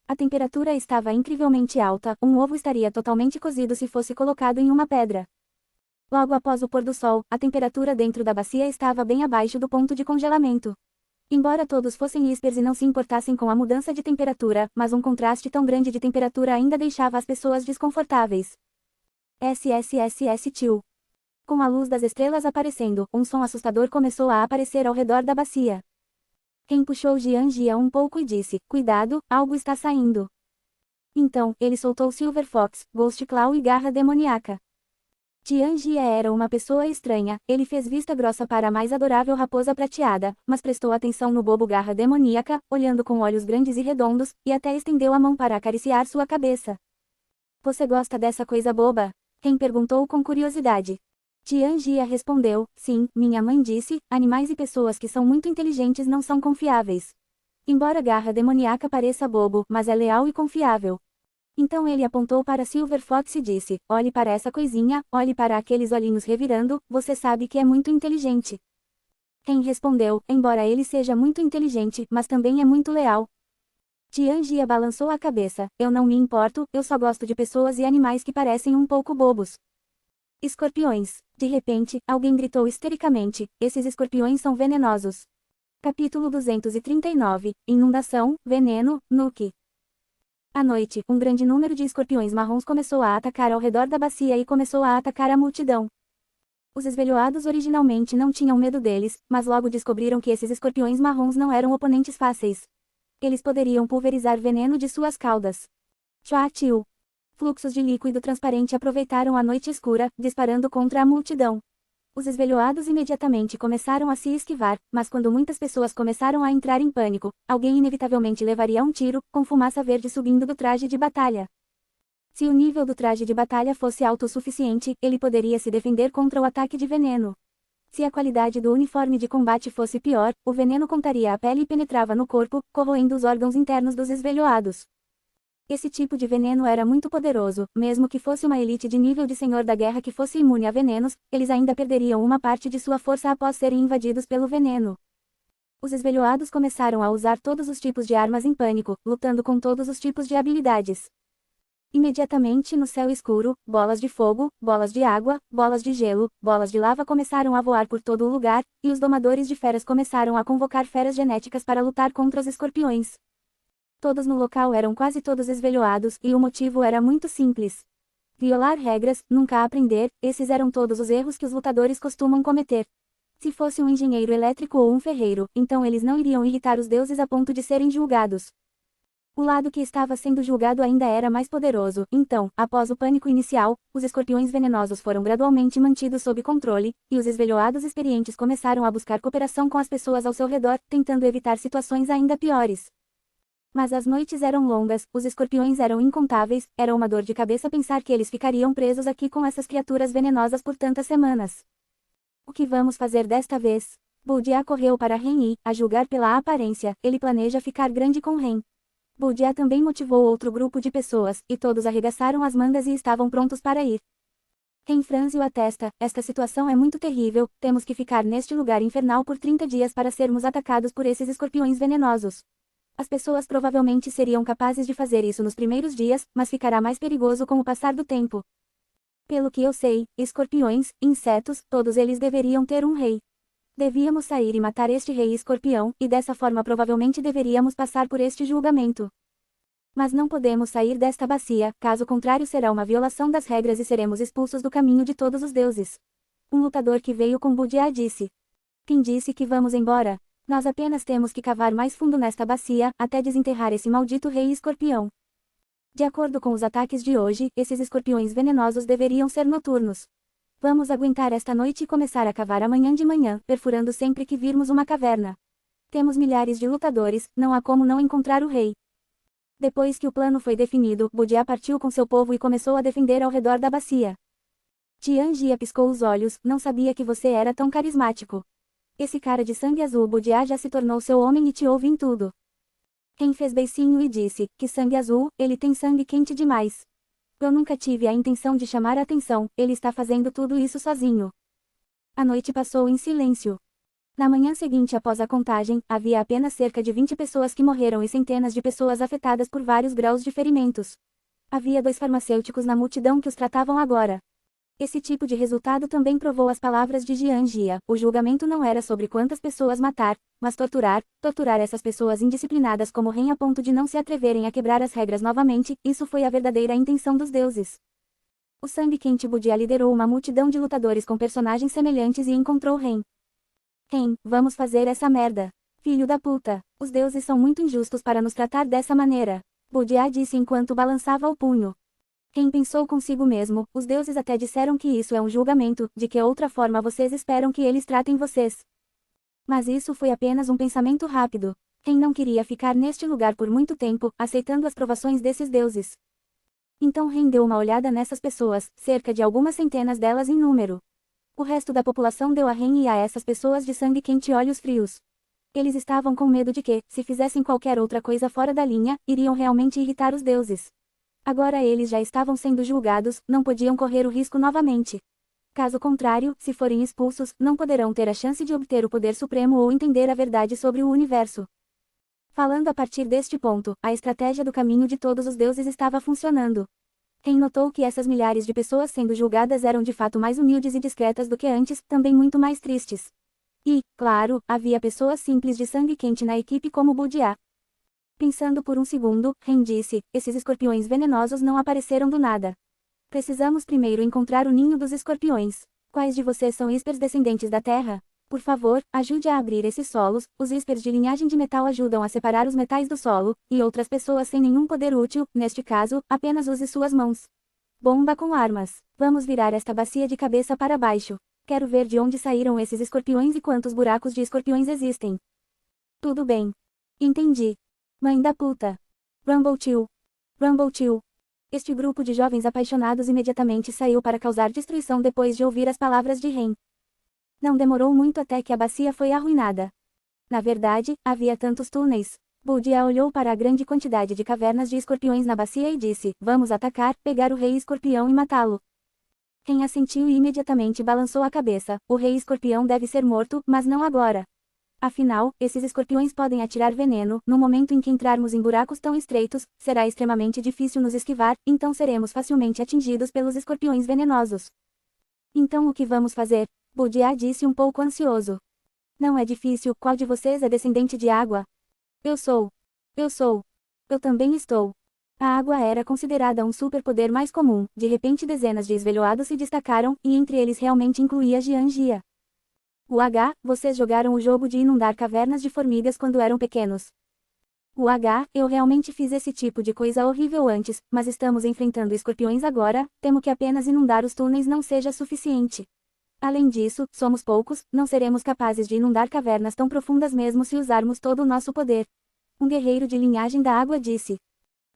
[SPEAKER 1] A temperatura estava incrivelmente alta, um ovo estaria totalmente cozido se fosse colocado em uma pedra. Logo após o pôr do sol, a temperatura dentro da bacia estava bem abaixo do ponto de congelamento. Embora todos fossem hispers e não se importassem com a mudança de temperatura, mas um contraste tão grande de temperatura ainda deixava as pessoas desconfortáveis. SSSS tio. Com a luz das estrelas aparecendo, um som assustador começou a aparecer ao redor da bacia. Ren puxou Jian Jia um pouco e disse: cuidado, algo está saindo. Então, ele soltou Silver Fox, Ghost Claw e Garra Demoníaca. Jian Jia era uma pessoa estranha, ele fez vista grossa para a mais adorável raposa prateada, mas prestou atenção no bobo Garra Demoníaca, olhando com olhos grandes e redondos, e até estendeu a mão para acariciar sua cabeça. Você gosta dessa coisa boba? Ren perguntou com curiosidade. Jian Jia respondeu: sim, minha mãe disse, animais e pessoas que são muito inteligentes não são confiáveis. Embora Garra Demoníaca pareça bobo, mas é leal e confiável. Então ele apontou para Silver Fox e disse: olhe para essa coisinha, olhe para aqueles olhinhos revirando, você sabe que é muito inteligente. Ren respondeu: embora ele seja muito inteligente, mas também é muito leal. Jian Jia balançou a cabeça: eu não me importo, eu só gosto de pessoas e animais que parecem um pouco bobos. Escorpiões. De repente, alguém gritou histericamente: esses escorpiões são venenosos. Capítulo 239. Inundação, veneno, nuke. À noite, um grande número de escorpiões marrons começou a atacar ao redor da bacia e começou a atacar a multidão. Os esvelhoados originalmente não tinham medo deles, mas logo descobriram que esses escorpiões marrons não eram oponentes fáceis. Eles poderiam pulverizar veneno de suas caudas. Tchua-tchiu. Fluxos de líquido transparente aproveitaram a noite escura, disparando contra a multidão. Os esvelhoados imediatamente começaram a se esquivar, mas quando muitas pessoas começaram a entrar em pânico, alguém inevitavelmente levaria um tiro, com fumaça verde subindo do traje de batalha. Se o nível do traje de batalha fosse alto o suficiente, ele poderia se defender contra o ataque de veneno. Se a qualidade do uniforme de combate fosse pior, o veneno contaria a pele e penetrava no corpo, corroendo os órgãos internos dos esvelhoados. Esse tipo de veneno era muito poderoso, mesmo que fosse uma elite de nível de senhor da guerra que fosse imune a venenos, eles ainda perderiam uma parte de sua força após serem invadidos pelo veneno. Os esvelhoados começaram a usar todos os tipos de armas em pânico, lutando com todos os tipos de habilidades. Imediatamente no céu escuro, bolas de fogo, bolas de água, bolas de gelo, bolas de lava começaram a voar por todo o lugar, e os domadores de feras começaram a convocar feras genéticas para lutar contra os escorpiões. Todos no local eram quase todos esvelhoados, e o motivo era muito simples. Violar regras, nunca aprender, esses eram todos os erros que os lutadores costumam cometer. Se fosse um engenheiro elétrico ou um ferreiro, então eles não iriam irritar os deuses a ponto de serem julgados. O lado que estava sendo julgado ainda era mais poderoso, então, após o pânico inicial, os escorpiões venenosos foram gradualmente mantidos sob controle, e os esvelhoados experientes começaram a buscar cooperação com as pessoas ao seu redor, tentando evitar situações ainda piores. Mas as noites eram longas, os escorpiões eram incontáveis, era uma dor de cabeça pensar que eles ficariam presos aqui com essas criaturas venenosas por tantas semanas. O que vamos fazer desta vez? Budia correu para Ren a julgar pela aparência, ele planeja ficar grande com Ren. Budia também motivou outro grupo de pessoas, e todos arregaçaram as mangas e estavam prontos para ir. Ren franziu a testa, esta situação é muito terrível, temos que ficar neste lugar infernal por 30 dias para sermos atacados por esses escorpiões venenosos. As pessoas provavelmente seriam capazes de fazer isso nos primeiros dias, mas ficará mais perigoso com o passar do tempo. Pelo que eu sei, escorpiões, insetos, todos eles deveriam ter um rei. Devíamos sair e matar este rei escorpião, e dessa forma provavelmente deveríamos passar por este julgamento. Mas não podemos sair desta bacia, caso contrário será uma violação das regras e seremos expulsos do caminho de todos os deuses. Um lutador que veio com Budia disse. Quem disse que vamos embora? Nós apenas temos que cavar mais fundo nesta bacia, até desenterrar esse maldito rei escorpião. De acordo com os ataques de hoje, esses escorpiões venenosos deveriam ser noturnos. Vamos aguentar esta noite e começar a cavar amanhã de manhã, perfurando sempre que virmos uma caverna. Temos milhares de lutadores, não há como não encontrar o rei. Depois que o plano foi definido, Budia partiu com seu povo e começou a defender ao redor da bacia. Tianjia piscou os olhos, não sabia que você era tão carismático. Esse cara de sangue azul Budia já se tornou seu homem e te ouve em tudo. Ren fez beicinho e disse, que sangue azul, ele tem sangue quente demais. Eu nunca tive a intenção de chamar a atenção, ele está fazendo tudo isso sozinho. A noite passou em silêncio. Na manhã seguinte após a contagem, havia apenas cerca de 20 pessoas que morreram e centenas de pessoas afetadas por vários graus de ferimentos. Havia 2 farmacêuticos na multidão que os tratavam agora. Esse tipo de resultado também provou as palavras de Jian Jia. O julgamento não era sobre quantas pessoas matar, mas torturar essas pessoas indisciplinadas como Ren a ponto de não se atreverem a quebrar as regras novamente, isso foi a verdadeira intenção dos deuses. O sangue quente Budia liderou uma multidão de lutadores com personagens semelhantes e encontrou Ren. Ren, vamos fazer essa merda. Filho da puta, os deuses são muito injustos para nos tratar dessa maneira. Budia disse enquanto balançava o punho. Ren pensou consigo mesmo, os deuses até disseram que isso é um julgamento, de que outra forma vocês esperam que eles tratem vocês. Mas isso foi apenas um pensamento rápido. Ren não queria ficar neste lugar por muito tempo, aceitando as provações desses deuses. Então Ren deu uma olhada nessas pessoas, cerca de algumas centenas delas em número. O resto da população deu a Ren e a essas pessoas de sangue quente olhos frios. Eles estavam com medo de que, se fizessem qualquer outra coisa fora da linha, iriam realmente irritar os deuses. Agora eles já estavam sendo julgados, não podiam correr o risco novamente. Caso contrário, se forem expulsos, não poderão ter a chance de obter o poder supremo ou entender a verdade sobre o universo. Falando a partir deste ponto, a estratégia do caminho de todos os deuses estava funcionando. Ren notou que essas milhares de pessoas sendo julgadas eram de fato mais humildes e discretas do que antes, também muito mais tristes. E, claro, havia pessoas simples de sangue quente na equipe como Budia. Pensando por um segundo, Ren disse, esses escorpiões venenosos não apareceram do nada. Precisamos primeiro encontrar o ninho dos escorpiões. Quais de vocês são Whispers descendentes da Terra? Por favor, ajude a abrir esses solos. Os Whispers de linhagem de metal ajudam a separar os metais do solo, e outras pessoas sem nenhum poder útil, neste caso, apenas use suas mãos. Bomba com armas. Vamos virar esta bacia de cabeça para baixo. Quero ver de onde saíram esses escorpiões e quantos buracos de escorpiões existem. Tudo bem. Entendi. Mãe da puta. Rumble Chill. Rumble Chill. Este grupo de jovens apaixonados imediatamente saiu para causar destruição depois de ouvir as palavras de Ren. Não demorou muito até que a bacia foi arruinada. Na verdade, havia tantos túneis. Budia olhou para a grande quantidade de cavernas de escorpiões na bacia e disse, vamos atacar, pegar o rei escorpião e matá-lo. Ren assentiu e imediatamente balançou a cabeça, o rei escorpião deve ser morto, mas não agora. Afinal, esses escorpiões podem atirar veneno, no momento em que entrarmos em buracos tão estreitos, será extremamente difícil nos esquivar, então seremos facilmente atingidos pelos escorpiões venenosos. Então o que vamos fazer? Budia disse um pouco ansioso. Não é difícil, qual de vocês é descendente de água? Eu sou. Eu sou. Eu também estou. A água era considerada um superpoder mais comum, de repente dezenas de esvelhoados se destacaram, e entre eles realmente incluía Jian Jia. Vocês jogaram o jogo de inundar cavernas de formigas quando eram pequenos. Eu realmente fiz esse tipo de coisa horrível antes, mas estamos enfrentando escorpiões agora, temo que apenas inundar os túneis não seja suficiente. Além disso, somos poucos, não seremos capazes de inundar cavernas tão profundas mesmo se usarmos todo o nosso poder. Um guerreiro de linhagem da água disse.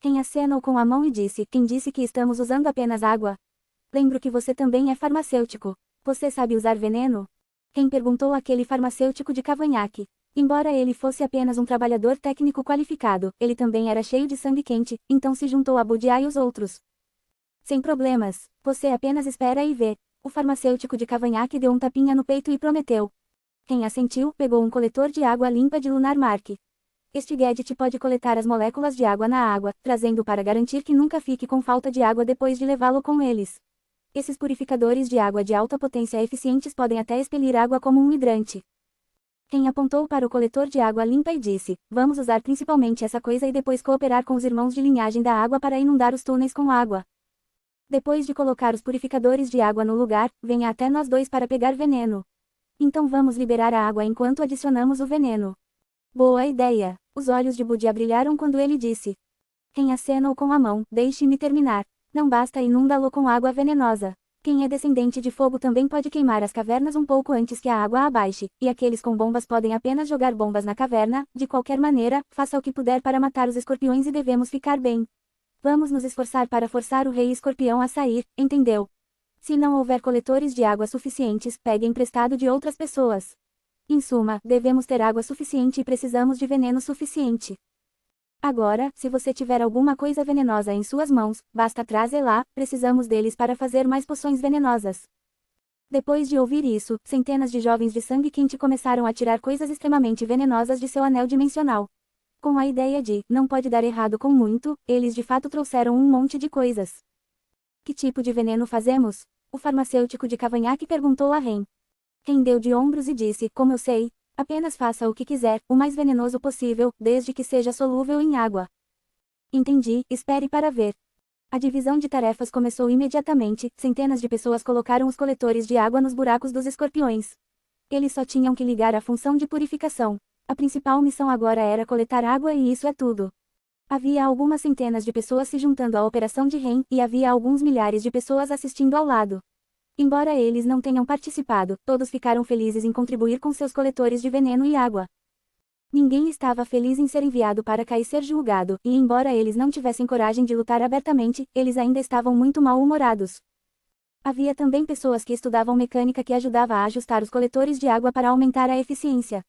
[SPEAKER 1] Quem acenou com a mão e disse, quem disse que estamos usando apenas água? Lembro que você também é farmacêutico. Você sabe usar veneno? Quem perguntou aquele farmacêutico de cavanhaque. Embora ele fosse apenas um trabalhador técnico qualificado, ele também era cheio de sangue quente, então se juntou a Budia e os outros. Sem problemas, você apenas espera e vê. O farmacêutico de cavanhaque deu um tapinha no peito e prometeu. Quem assentiu, pegou um coletor de água limpa de Lunar Mark. Este gadget pode coletar as moléculas de água na água, trazendo para garantir que nunca fique com falta de água depois de levá-lo com eles. Esses purificadores de água de alta potência eficientes podem até expelir água como um hidrante. Quem apontou para o coletor de água limpa e disse, vamos usar principalmente essa coisa e depois cooperar com os irmãos de linhagem da água para inundar os túneis com água. Depois de colocar os purificadores de água no lugar, venha até nós dois para pegar veneno. Então vamos liberar a água enquanto adicionamos o veneno. Boa ideia. Os olhos de Budia brilharam quando ele disse. Quem acenou com a mão, deixe-me terminar. Não basta inunda-lo com água venenosa. Quem é descendente de fogo também pode queimar as cavernas um pouco antes que a água abaixe, e aqueles com bombas podem apenas jogar bombas na caverna, de qualquer maneira, faça o que puder para matar os escorpiões e devemos ficar bem. Vamos nos esforçar para forçar o rei escorpião a sair, entendeu? Se não houver coletores de água suficientes, pegue emprestado de outras pessoas. Em suma, devemos ter água suficiente e precisamos de veneno suficiente. Agora, se você tiver alguma coisa venenosa em suas mãos, basta trazê-la, precisamos deles para fazer mais poções venenosas. Depois de ouvir isso, centenas de jovens de sangue quente começaram a tirar coisas extremamente venenosas de seu anel dimensional. Com a ideia de, não pode dar errado com muito, eles de fato trouxeram um monte de coisas. Que tipo de veneno fazemos? O farmacêutico de cavanhaque perguntou a Ren. Ren deu de ombros e disse, como eu sei, apenas faça o que quiser, o mais venenoso possível, desde que seja solúvel em água. Entendi, espere para ver. A divisão de tarefas começou imediatamente, centenas de pessoas colocaram os coletores de água nos buracos dos escorpiões. Eles só tinham que ligar a função de purificação. A principal missão agora era coletar água e isso é tudo. Havia algumas centenas de pessoas se juntando à operação de Ren, e havia alguns milhares de pessoas assistindo ao lado. Embora eles não tenham participado, todos ficaram felizes em contribuir com seus coletores de veneno e água. Ninguém estava feliz em ser enviado para cá e ser julgado, e embora eles não tivessem coragem de lutar abertamente, eles ainda estavam muito mal-humorados. Havia também pessoas que estudavam mecânica que ajudava a ajustar os coletores de água para aumentar a eficiência.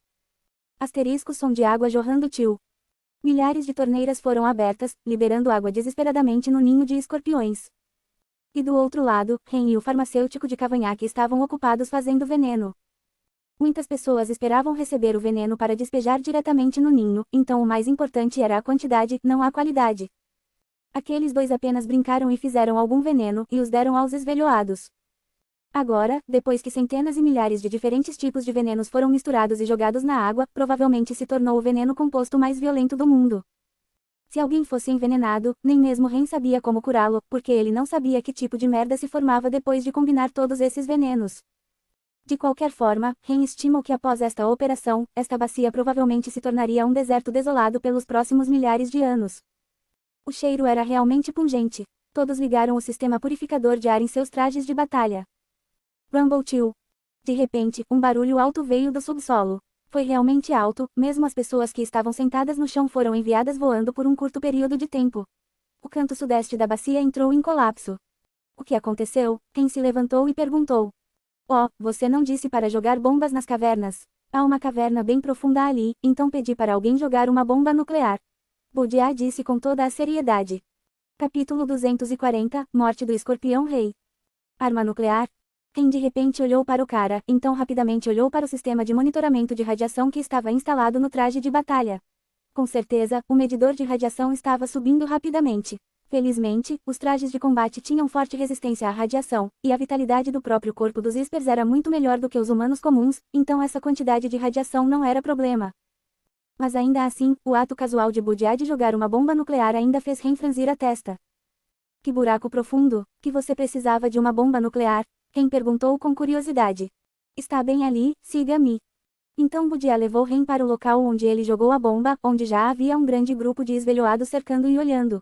[SPEAKER 1] Asterisco som de água jorrando tio. Milhares de torneiras foram abertas, liberando água desesperadamente no ninho de escorpiões. E do outro lado, Ren e o farmacêutico de cavanhaque estavam ocupados fazendo veneno. Muitas pessoas esperavam receber o veneno para despejar diretamente no ninho, então o mais importante era a quantidade, não a qualidade. Aqueles dois apenas brincaram e fizeram algum veneno, e os deram aos esvelhoados. Agora, depois que centenas e milhares de diferentes tipos de venenos foram misturados e jogados na água, provavelmente se tornou o veneno composto mais violento do mundo. Se alguém fosse envenenado, nem mesmo Ren sabia como curá-lo, porque ele não sabia que tipo de merda se formava depois de combinar todos esses venenos. De qualquer forma, Ren estimou que após esta operação, esta bacia provavelmente se tornaria um deserto desolado pelos próximos milhares de anos. O cheiro era realmente pungente. Todos ligaram o sistema purificador de ar em seus trajes de batalha. Rumble-Chill. De repente, um barulho alto veio do subsolo. Foi realmente alto, mesmo as pessoas que estavam sentadas no chão foram enviadas voando por um curto período de tempo. O canto sudeste da bacia entrou em colapso. O que aconteceu? Ren se levantou e perguntou. Oh, você não disse para jogar bombas nas cavernas? Há uma caverna bem profunda ali, então pedi para alguém jogar uma bomba nuclear. Bodiá disse com toda a seriedade. Capítulo 240, Morte do Escorpião Rei. Arma nuclear? Ren de repente olhou para o cara, então rapidamente olhou para o sistema de monitoramento de radiação que estava instalado no traje de batalha. Com certeza, o medidor de radiação estava subindo rapidamente. Felizmente, os trajes de combate tinham forte resistência à radiação, e a vitalidade do próprio corpo dos Espers era muito melhor do que os humanos comuns, então essa quantidade de radiação não era problema. Mas ainda assim, o ato casual de Bodiá de jogar uma bomba nuclear ainda fez Ren franzir a testa. Que buraco profundo, que você precisava de uma bomba nuclear? Ren perguntou com curiosidade. Está bem ali, siga-me. Então Bodiá levou Ren para o local onde ele jogou a bomba, onde já havia um grande grupo de esvelhoados cercando e olhando.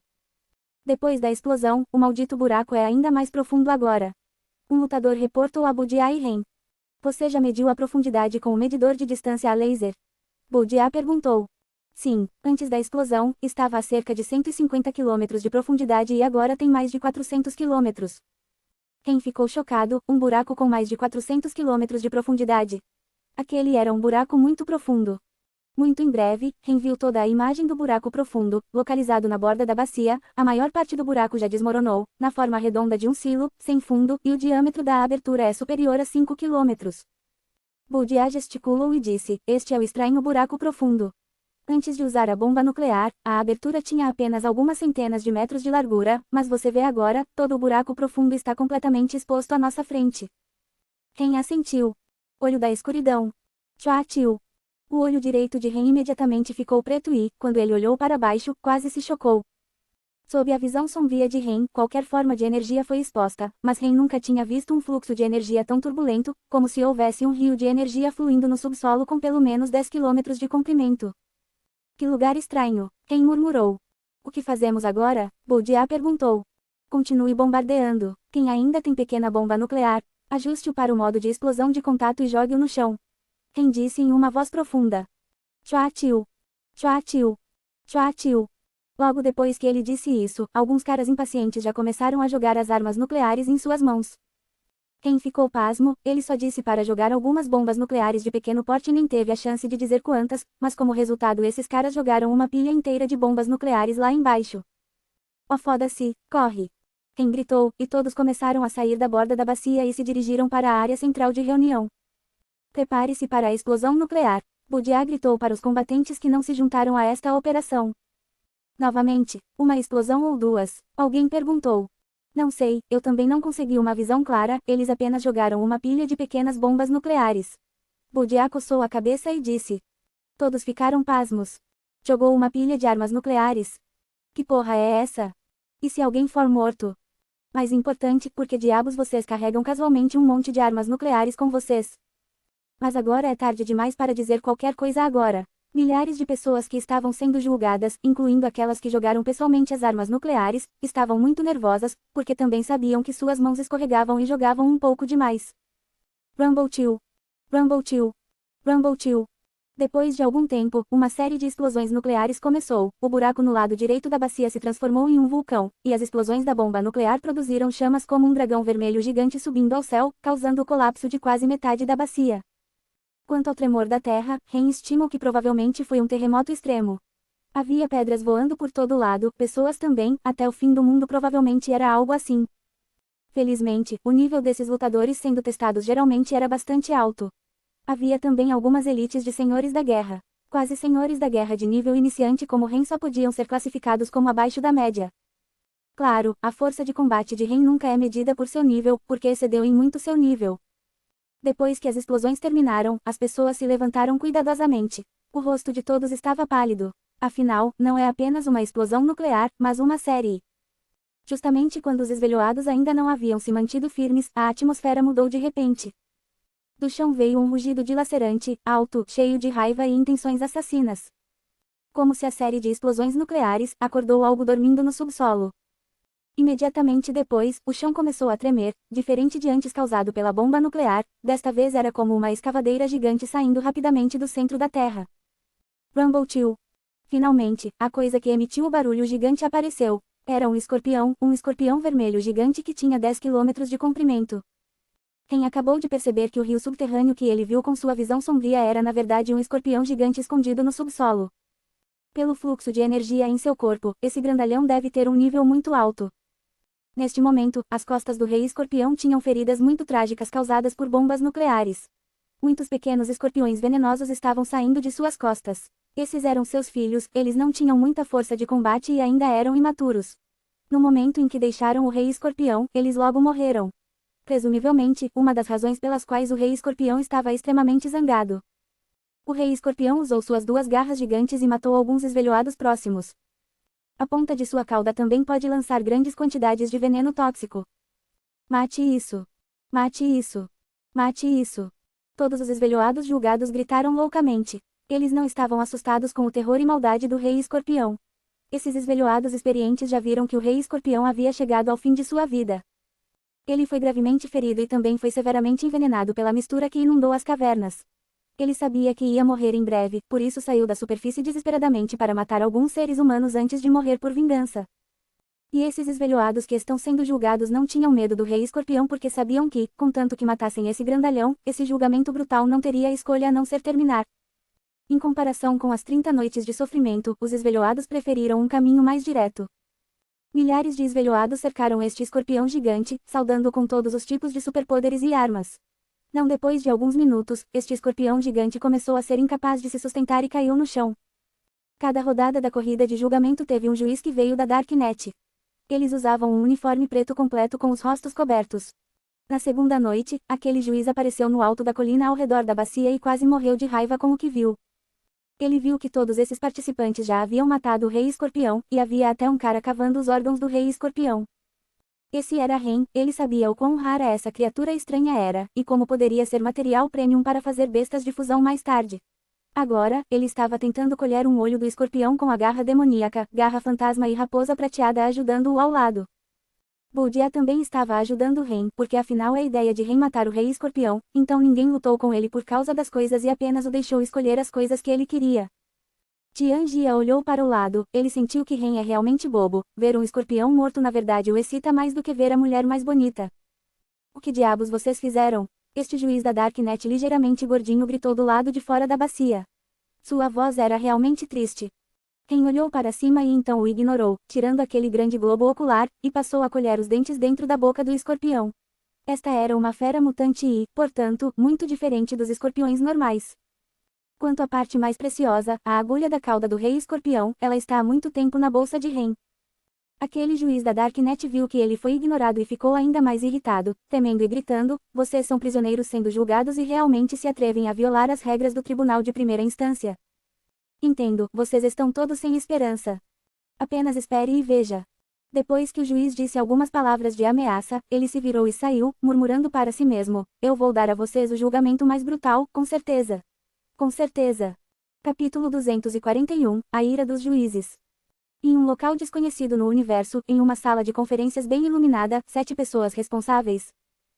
[SPEAKER 1] Depois da explosão, o maldito buraco é ainda mais profundo agora. Um lutador reportou a Bodiá e Ren. Você já mediu a profundidade com o medidor de distância a laser? Bodiá perguntou. Sim, antes da explosão, estava a cerca de 150 km de profundidade e agora tem mais de 400 km. Ren ficou chocado, um buraco com mais de 400 km de profundidade. Aquele era um buraco muito profundo. Muito em breve, Ren viu toda a imagem do buraco profundo, localizado na borda da bacia. A maior parte do buraco já desmoronou, na forma redonda de um silo, sem fundo, e o diâmetro da abertura é superior a 5 km. Bodiá gesticulou e disse, este é o estranho buraco profundo. Antes de usar a bomba nuclear, a abertura tinha apenas algumas centenas de metros de largura, mas você vê agora, todo o buraco profundo está completamente exposto à nossa frente. Ren assentiu. Olho da escuridão. Tchua-tchiu. O olho direito de Ren imediatamente ficou preto e, quando ele olhou para baixo, quase se chocou. Sob a visão sombria de Ren, qualquer forma de energia foi exposta, mas Ren nunca tinha visto um fluxo de energia tão turbulento, como se houvesse um rio de energia fluindo no subsolo com pelo menos 10 km de comprimento. Que lugar estranho, Ren murmurou. O que fazemos agora? Bodiá perguntou. Continue bombardeando. Quem ainda tem pequena bomba nuclear, ajuste-o para o modo de explosão de contato e jogue-o no chão. Ren disse em uma voz profunda. Tchua-tchiu. Tchua-tchiu. Tchua-tchiu. Logo depois que ele disse isso, alguns caras impacientes já começaram a jogar as armas nucleares em suas mãos. Ren ficou pasmo, ele só disse para jogar algumas bombas nucleares de pequeno porte e nem teve a chance de dizer quantas, mas como resultado esses caras jogaram uma pilha inteira de bombas nucleares lá embaixo. Oh foda-se, corre! Ren gritou, e todos começaram a sair da borda da bacia e se dirigiram para a área central de reunião. Prepare-se para a explosão nuclear. Bodiá gritou para os combatentes que não se juntaram a esta operação. Novamente, uma explosão ou duas? Alguém perguntou. Não sei, eu também não consegui uma visão clara, eles apenas jogaram uma pilha de pequenas bombas nucleares. Bodiá coçou a cabeça e disse. Todos ficaram pasmos. Jogou uma pilha de armas nucleares. Que porra é essa? E se alguém for morto? Mais importante, por que diabos vocês carregam casualmente um monte de armas nucleares com vocês? Mas agora é tarde demais para dizer qualquer coisa agora. Milhares de pessoas que estavam sendo julgadas, incluindo aquelas que jogaram pessoalmente as armas nucleares, estavam muito nervosas, porque também sabiam que suas mãos escorregavam e jogavam um pouco demais. Rumble-Chill. Rumble-Chill. Rumble-Chill. Depois de algum tempo, uma série de explosões nucleares começou, o buraco no lado direito da bacia se transformou em um vulcão, e as explosões da bomba nuclear produziram chamas como um dragão vermelho gigante subindo ao céu, causando o colapso de quase metade da bacia. Quanto ao tremor da terra, Ren estimam que provavelmente foi um terremoto extremo. Havia pedras voando por todo lado, pessoas também, até o fim do mundo provavelmente era algo assim. Felizmente, o nível desses lutadores sendo testados geralmente era bastante alto. Havia também algumas elites de senhores da guerra. Quase senhores da guerra de nível iniciante como Ren só podiam ser classificados como abaixo da média. Claro, a força de combate de Ren nunca é medida por seu nível, porque excedeu em muito seu nível. Depois que as explosões terminaram, as pessoas se levantaram cuidadosamente. O rosto de todos estava pálido. Afinal, não é apenas uma explosão nuclear, mas uma série. Justamente quando os esvelhoados ainda não haviam se mantido firmes, a atmosfera mudou de repente. Do chão veio um rugido dilacerante, alto, cheio de raiva e intenções assassinas. Como se a série de explosões nucleares acordou algo dormindo no subsolo. Imediatamente depois, o chão começou a tremer, diferente de antes causado pela bomba nuclear, desta vez era como uma escavadeira gigante saindo rapidamente do centro da Terra. Rumble 2. Finalmente, a coisa que emitiu o barulho gigante apareceu. Era um escorpião vermelho gigante que tinha 10 quilômetros de comprimento. Quem acabou de perceber que o rio subterrâneo que ele viu com sua visão sombria era na verdade um escorpião gigante escondido no subsolo. Pelo fluxo de energia em seu corpo, esse grandalhão deve ter um nível muito alto. Neste momento, as costas do rei escorpião tinham feridas muito trágicas causadas por bombas nucleares. Muitos pequenos escorpiões venenosos estavam saindo de suas costas. Esses eram seus filhos, eles não tinham muita força de combate e ainda eram imaturos. No momento em que deixaram o rei escorpião, eles logo morreram. Presumivelmente, uma das razões pelas quais o rei escorpião estava extremamente zangado. O rei escorpião usou suas 2 garras gigantes e matou alguns esvelhoados próximos. A ponta de sua cauda também pode lançar grandes quantidades de veneno tóxico. Mate isso! Mate isso! Mate isso! Todos os esvelhoados julgados gritaram loucamente. Eles não estavam assustados com o terror e maldade do rei escorpião. Esses esvelhoados experientes já viram que o rei escorpião havia chegado ao fim de sua vida. Ele foi gravemente ferido e também foi severamente envenenado pela mistura que inundou as cavernas. Ele sabia que ia morrer em breve, por isso saiu da superfície desesperadamente para matar alguns seres humanos antes de morrer por vingança. E esses esvelhoados que estão sendo julgados não tinham medo do rei escorpião porque sabiam que, contanto que matassem esse grandalhão, esse julgamento brutal não teria escolha a não ser terminar. Em comparação com as 30 noites de sofrimento, os esvelhoados preferiram um caminho mais direto. Milhares de esvelhoados cercaram este escorpião gigante, saudando com todos os tipos de superpoderes e armas. Não depois de alguns minutos, este escorpião gigante começou a ser incapaz de se sustentar e caiu no chão. Cada rodada da corrida de julgamento teve um juiz que veio da Darknet. Eles usavam um uniforme preto completo com os rostos cobertos. Na segunda noite, aquele juiz apareceu no alto da colina ao redor da bacia e quase morreu de raiva com o que viu. Ele viu que todos esses participantes já haviam matado o rei escorpião, e havia até um cara cavando os órgãos do rei escorpião. Esse era Ren, ele sabia o quão rara essa criatura estranha era, e como poderia ser material premium para fazer bestas de fusão mais tarde. Agora, ele estava tentando colher um olho do escorpião com a garra demoníaca, garra fantasma e raposa prateada ajudando-o ao lado. Buldia também estava ajudando Ren, porque afinal a ideia de Ren matar o rei escorpião, então ninguém lutou com ele por causa das coisas e apenas o deixou escolher as coisas que ele queria. Tian Jia olhou para o lado, ele sentiu que Ren é realmente bobo, ver um escorpião morto na verdade o excita mais do que ver a mulher mais bonita. O que diabos vocês fizeram? Este juiz da Darknet ligeiramente gordinho gritou do lado de fora da bacia. Sua voz era realmente triste. Ren olhou para cima e então o ignorou, tirando aquele grande globo ocular, e passou a colher os dentes dentro da boca do escorpião. Esta era uma fera mutante e, portanto, muito diferente dos escorpiões normais. Quanto à parte mais preciosa, a agulha da cauda do rei escorpião, ela está há muito tempo na bolsa de Ren. Aquele juiz da Darknet viu que ele foi ignorado e ficou ainda mais irritado, temendo e gritando: vocês são prisioneiros sendo julgados e realmente se atrevem a violar as regras do tribunal de primeira instância. Entendo, vocês estão todos sem esperança. Apenas espere e veja. Depois que o juiz disse algumas palavras de ameaça, ele se virou e saiu, murmurando para si mesmo: eu vou dar a vocês o julgamento mais brutal, com certeza. Com certeza. Capítulo 241, A Ira dos Juízes. Em um local desconhecido no universo, em uma sala de conferências bem iluminada, 7 pessoas responsáveis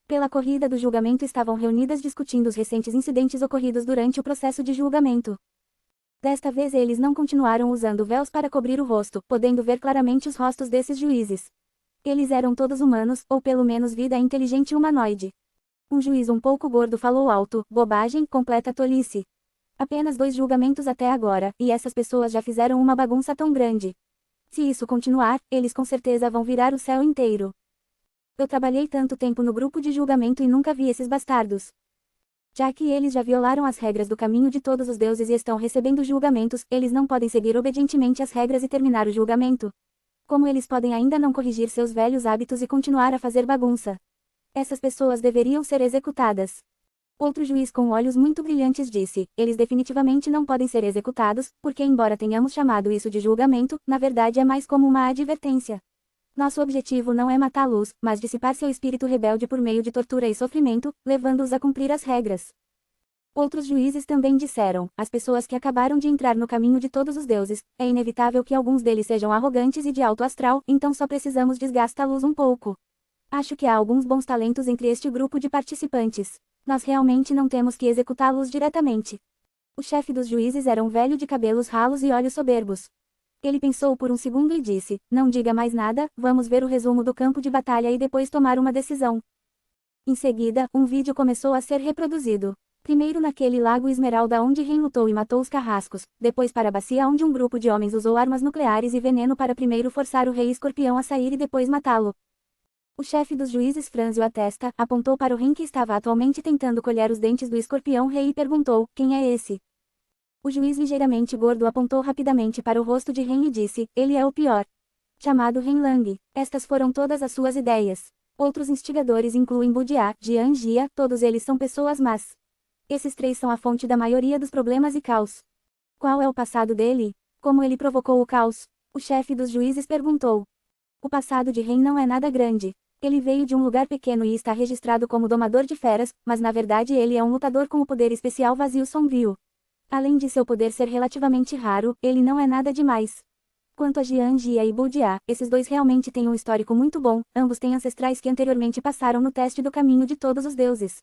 [SPEAKER 1] pela corrida do julgamento estavam reunidas discutindo os recentes incidentes ocorridos durante o processo de julgamento. Desta vez eles não continuaram usando véus para cobrir o rosto, podendo ver claramente os rostos desses juízes. Eles eram todos humanos, ou pelo menos vida inteligente humanoide. Um juiz um pouco gordo falou alto: bobagem, completa tolice. Apenas 2 julgamentos até agora, e essas pessoas já fizeram uma bagunça tão grande. Se isso continuar, eles com certeza vão virar o céu inteiro. Eu trabalhei tanto tempo no grupo de julgamento e nunca vi esses bastardos. Já que eles já violaram as regras do caminho de todos os deuses e estão recebendo julgamentos, eles não podem seguir obedientemente as regras e terminar o julgamento. Como eles podem ainda não corrigir seus velhos hábitos e continuar a fazer bagunça? Essas pessoas deveriam ser executadas. Outro juiz com olhos muito brilhantes disse: eles definitivamente não podem ser executados, porque embora tenhamos chamado isso de julgamento, na verdade é mais como uma advertência. Nosso objetivo não é matá-los, mas dissipar seu espírito rebelde por meio de tortura e sofrimento, levando-os a cumprir as regras. Outros juízes também disseram: as pessoas que acabaram de entrar no caminho de todos os deuses, é inevitável que alguns deles sejam arrogantes e de alto astral, então só precisamos desgastá-los um pouco. Acho que há alguns bons talentos entre este grupo de participantes. Nós realmente não temos que executá-los diretamente. O chefe dos juízes era um velho de cabelos ralos e olhos soberbos. Ele pensou por um segundo e disse: não diga mais nada, vamos ver o resumo do campo de batalha e depois tomar uma decisão. Em seguida, um vídeo começou a ser reproduzido. Primeiro naquele lago Esmeralda onde Ren lutou e matou os carrascos, depois para a bacia onde um grupo de homens usou armas nucleares e veneno para primeiro forçar o rei escorpião a sair e depois matá-lo. O chefe dos juízes franziu a testa, apontou para o Ren que estava atualmente tentando colher os dentes do escorpião rei e perguntou: quem é esse? O juiz ligeiramente gordo apontou rapidamente para o rosto de Ren e disse: ele é o pior. Chamado Ren Lang. Estas foram todas as suas ideias. Outros instigadores incluem Budia, Jian Jia, todos eles são pessoas más. Esses três são a fonte da maioria dos problemas e caos. Qual é o passado dele? Como ele provocou o caos? O chefe dos juízes perguntou. O passado de Ren não é nada grande. Ele veio de um lugar pequeno e está registrado como domador de feras, mas na verdade ele é um lutador com o poder especial vazio sombrio. Além de seu poder ser relativamente raro, ele não é nada demais. Quanto a Jian Jia e Budia, esses dois realmente têm um histórico muito bom, ambos têm ancestrais que anteriormente passaram no teste do caminho de todos os deuses.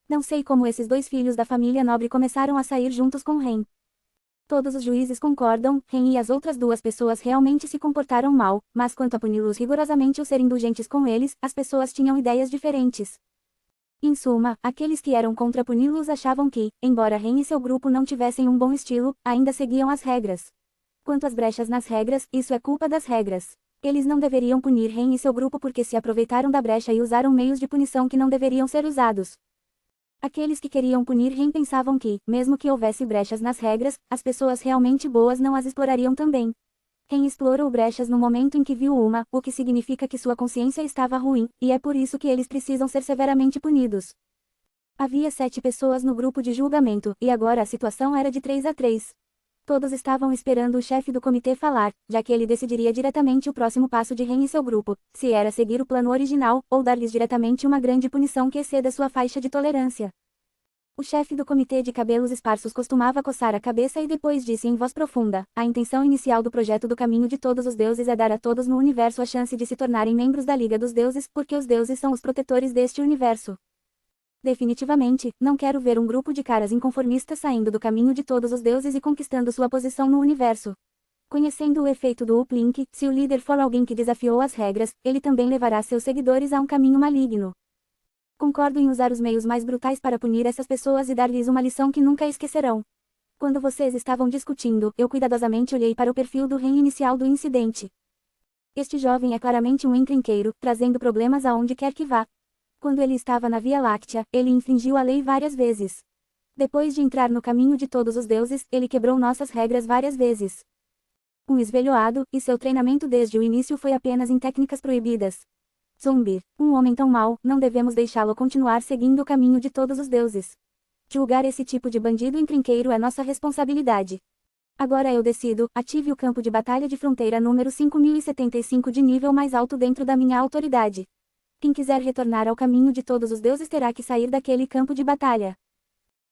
[SPEAKER 1] Não sei como esses dois filhos da família nobre começaram a sair juntos com Ren. Todos os juízes concordam, Ren e as outras duas pessoas realmente se comportaram mal, mas quanto a puni-los rigorosamente ou ser indulgentes com eles, as pessoas tinham ideias diferentes. Em suma, aqueles que eram contra puni-los achavam que, embora Ren e seu grupo não tivessem um bom estilo, ainda seguiam as regras. Quanto às brechas nas regras, isso é culpa das regras. Eles não deveriam punir Ren e seu grupo porque se aproveitaram da brecha e usaram meios de punição que não deveriam ser usados. Aqueles que queriam punir Ren pensavam que, mesmo que houvesse brechas nas regras, as pessoas realmente boas não as explorariam também. Ren explorou brechas no momento em que viu uma, o que significa que sua consciência estava ruim, e é por isso que eles precisam ser severamente punidos. Havia 7 pessoas no grupo de julgamento, e agora a situação era de 3 a 3. Todos estavam esperando o chefe do comitê falar, já que ele decidiria diretamente o próximo passo de Ren e seu grupo, se era seguir o plano original, ou dar-lhes diretamente uma grande punição que exceda sua faixa de tolerância. O chefe do comitê de cabelos esparsos costumava coçar a cabeça e depois disse em voz profunda: a intenção inicial do projeto do caminho de todos os deuses é dar a todos no universo a chance de se tornarem membros da Liga dos Deuses, porque os deuses são os protetores deste universo. Definitivamente, não quero ver um grupo de caras inconformistas saindo do caminho de todos os deuses e conquistando sua posição no universo. Conhecendo o efeito do uplink, se o líder for alguém que desafiou as regras, ele também levará seus seguidores a um caminho maligno. Concordo em usar os meios mais brutais para punir essas pessoas e dar-lhes uma lição que nunca esquecerão. Quando vocês estavam discutindo, eu cuidadosamente olhei para o perfil do Ren inicial do incidente. Este jovem é claramente um encrenqueiro, trazendo problemas aonde quer que vá. Quando ele estava na Via Láctea, ele infringiu a lei várias vezes. Depois de entrar no caminho de todos os deuses, ele quebrou nossas regras várias vezes. Um esvelhoado, e seu treinamento desde o início foi apenas em técnicas proibidas. Zombie, um homem tão mau, não devemos deixá-lo continuar seguindo o caminho de todos os deuses. Julgar esse tipo de bandido encrenqueiro é nossa responsabilidade. Agora eu decido, ative o campo de batalha de fronteira número 5075 de nível mais alto dentro da minha autoridade. Quem quiser retornar ao caminho de todos os deuses terá que sair daquele campo de batalha.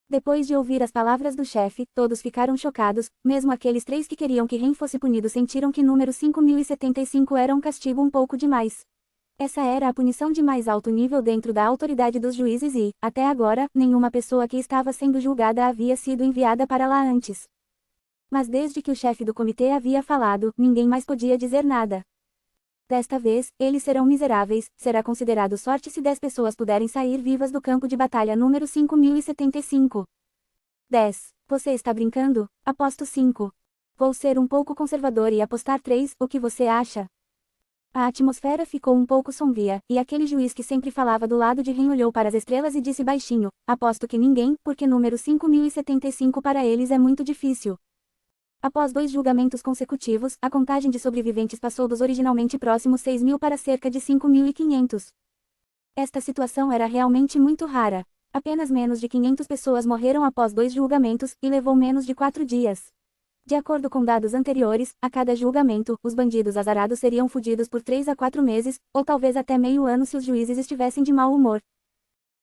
[SPEAKER 1] Depois de ouvir as palavras do chefe, todos ficaram chocados, mesmo aqueles 3 que queriam que Ren fosse punido sentiram que número 5075 era um castigo um pouco demais. Essa era a punição de mais alto nível dentro da autoridade dos juízes e, até agora, nenhuma pessoa que estava sendo julgada havia sido enviada para lá antes. Mas desde que o chefe do comitê havia falado, ninguém mais podia dizer nada. Desta vez, eles serão miseráveis, será considerado sorte se 10 pessoas puderem sair vivas do campo de batalha número 5075. 10. Você está brincando? Aposto 5. Vou ser um pouco conservador e apostar 3, o que você acha? A atmosfera ficou um pouco sombria, e aquele juiz que sempre falava do lado de Ren olhou para as estrelas e disse baixinho: aposto que ninguém, porque número 5075 para eles é muito difícil. Após 2 julgamentos consecutivos, a contagem de sobreviventes passou dos originalmente próximos 6.000 para cerca de 5.500. Esta situação era realmente muito rara. Apenas menos de 500 pessoas morreram após 2 julgamentos, e levou menos de 4 dias. De acordo com dados anteriores, a cada julgamento, os bandidos azarados seriam fudidos por 3 a 4 meses, ou talvez até meio ano se os juízes estivessem de mau humor.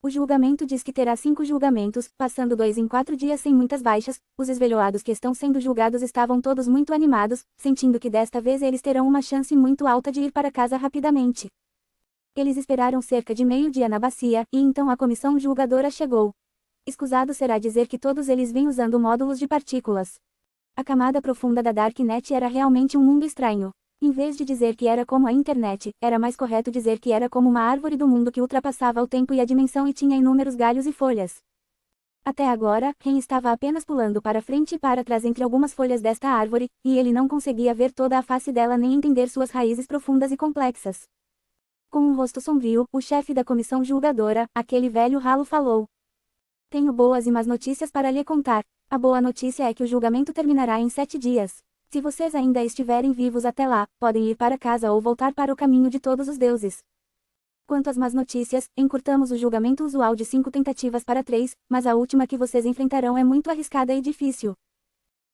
[SPEAKER 1] O julgamento diz que terá 5 julgamentos, passando 2 em 4 dias sem muitas baixas. Os esvelhoados que estão sendo julgados estavam todos muito animados, sentindo que desta vez eles terão uma chance muito alta de ir para casa rapidamente. Eles esperaram cerca de meio-dia na bacia, e então a comissão julgadora chegou. Escusado será dizer que todos eles vêm usando módulos de partículas. A camada profunda da Darknet era realmente um mundo estranho. Em vez de dizer que era como a internet, era mais correto dizer que era como uma árvore do mundo que ultrapassava o tempo e a dimensão e tinha inúmeros galhos e folhas. Até agora, Ren estava apenas pulando para frente e para trás entre algumas folhas desta árvore, e ele não conseguia ver toda a face dela nem entender suas raízes profundas e complexas. Com um rosto sombrio, o chefe da comissão julgadora, aquele velho ralo, falou: "Tenho boas e más notícias para lhe contar. A boa notícia é que o julgamento terminará em 7 dias. Se vocês ainda estiverem vivos até lá, podem ir para casa ou voltar para o caminho de todos os deuses. Quanto às más notícias, encurtamos o julgamento usual de 5 tentativas para 3, mas a última que vocês enfrentarão é muito arriscada e difícil.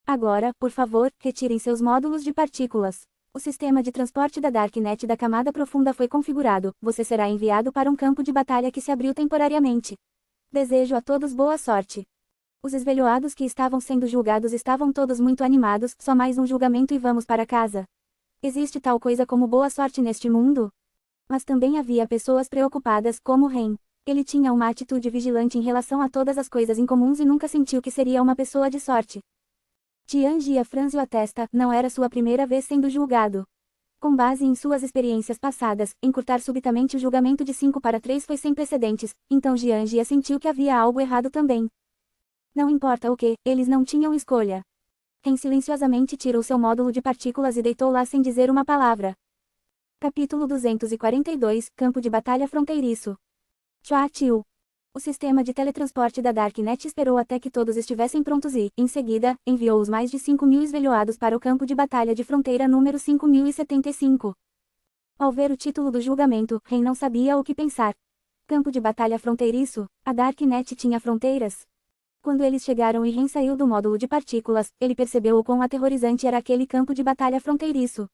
[SPEAKER 1] Agora, por favor, retirem seus módulos de partículas. O sistema de transporte da Darknet da camada profunda foi configurado. Você será enviado para um campo de batalha que se abriu temporariamente. Desejo a todos boa sorte." Os esvelhoados que estavam sendo julgados estavam todos muito animados. Só mais um julgamento e vamos para casa. Existe tal coisa como boa sorte neste mundo? Mas também havia pessoas preocupadas, como Ren. Ele tinha uma atitude vigilante em relação a todas as coisas incomuns e nunca sentiu que seria uma pessoa de sorte. Jian Jia franziu a testa, não era sua primeira vez sendo julgado. Com base em suas experiências passadas, encurtar subitamente o julgamento de 5 para 3 foi sem precedentes, então Jian Jia sentiu que havia algo errado também. Não importa o que, eles não tinham escolha. Ren silenciosamente tirou seu módulo de partículas e deitou lá sem dizer uma palavra. Capítulo 242, Campo de Batalha Fronteiriço. Chua Tiu. O sistema de teletransporte da Darknet esperou até que todos estivessem prontos e, em seguida, enviou os mais de 5.000 esvelhoados para o campo de batalha de fronteira número 5075. Ao ver o título do julgamento, Ren não sabia o que pensar. Campo de batalha fronteiriço? A Darknet tinha fronteiras? Quando eles chegaram e Ren saiu do módulo de partículas, ele percebeu o quão aterrorizante era aquele campo de batalha fronteiriço.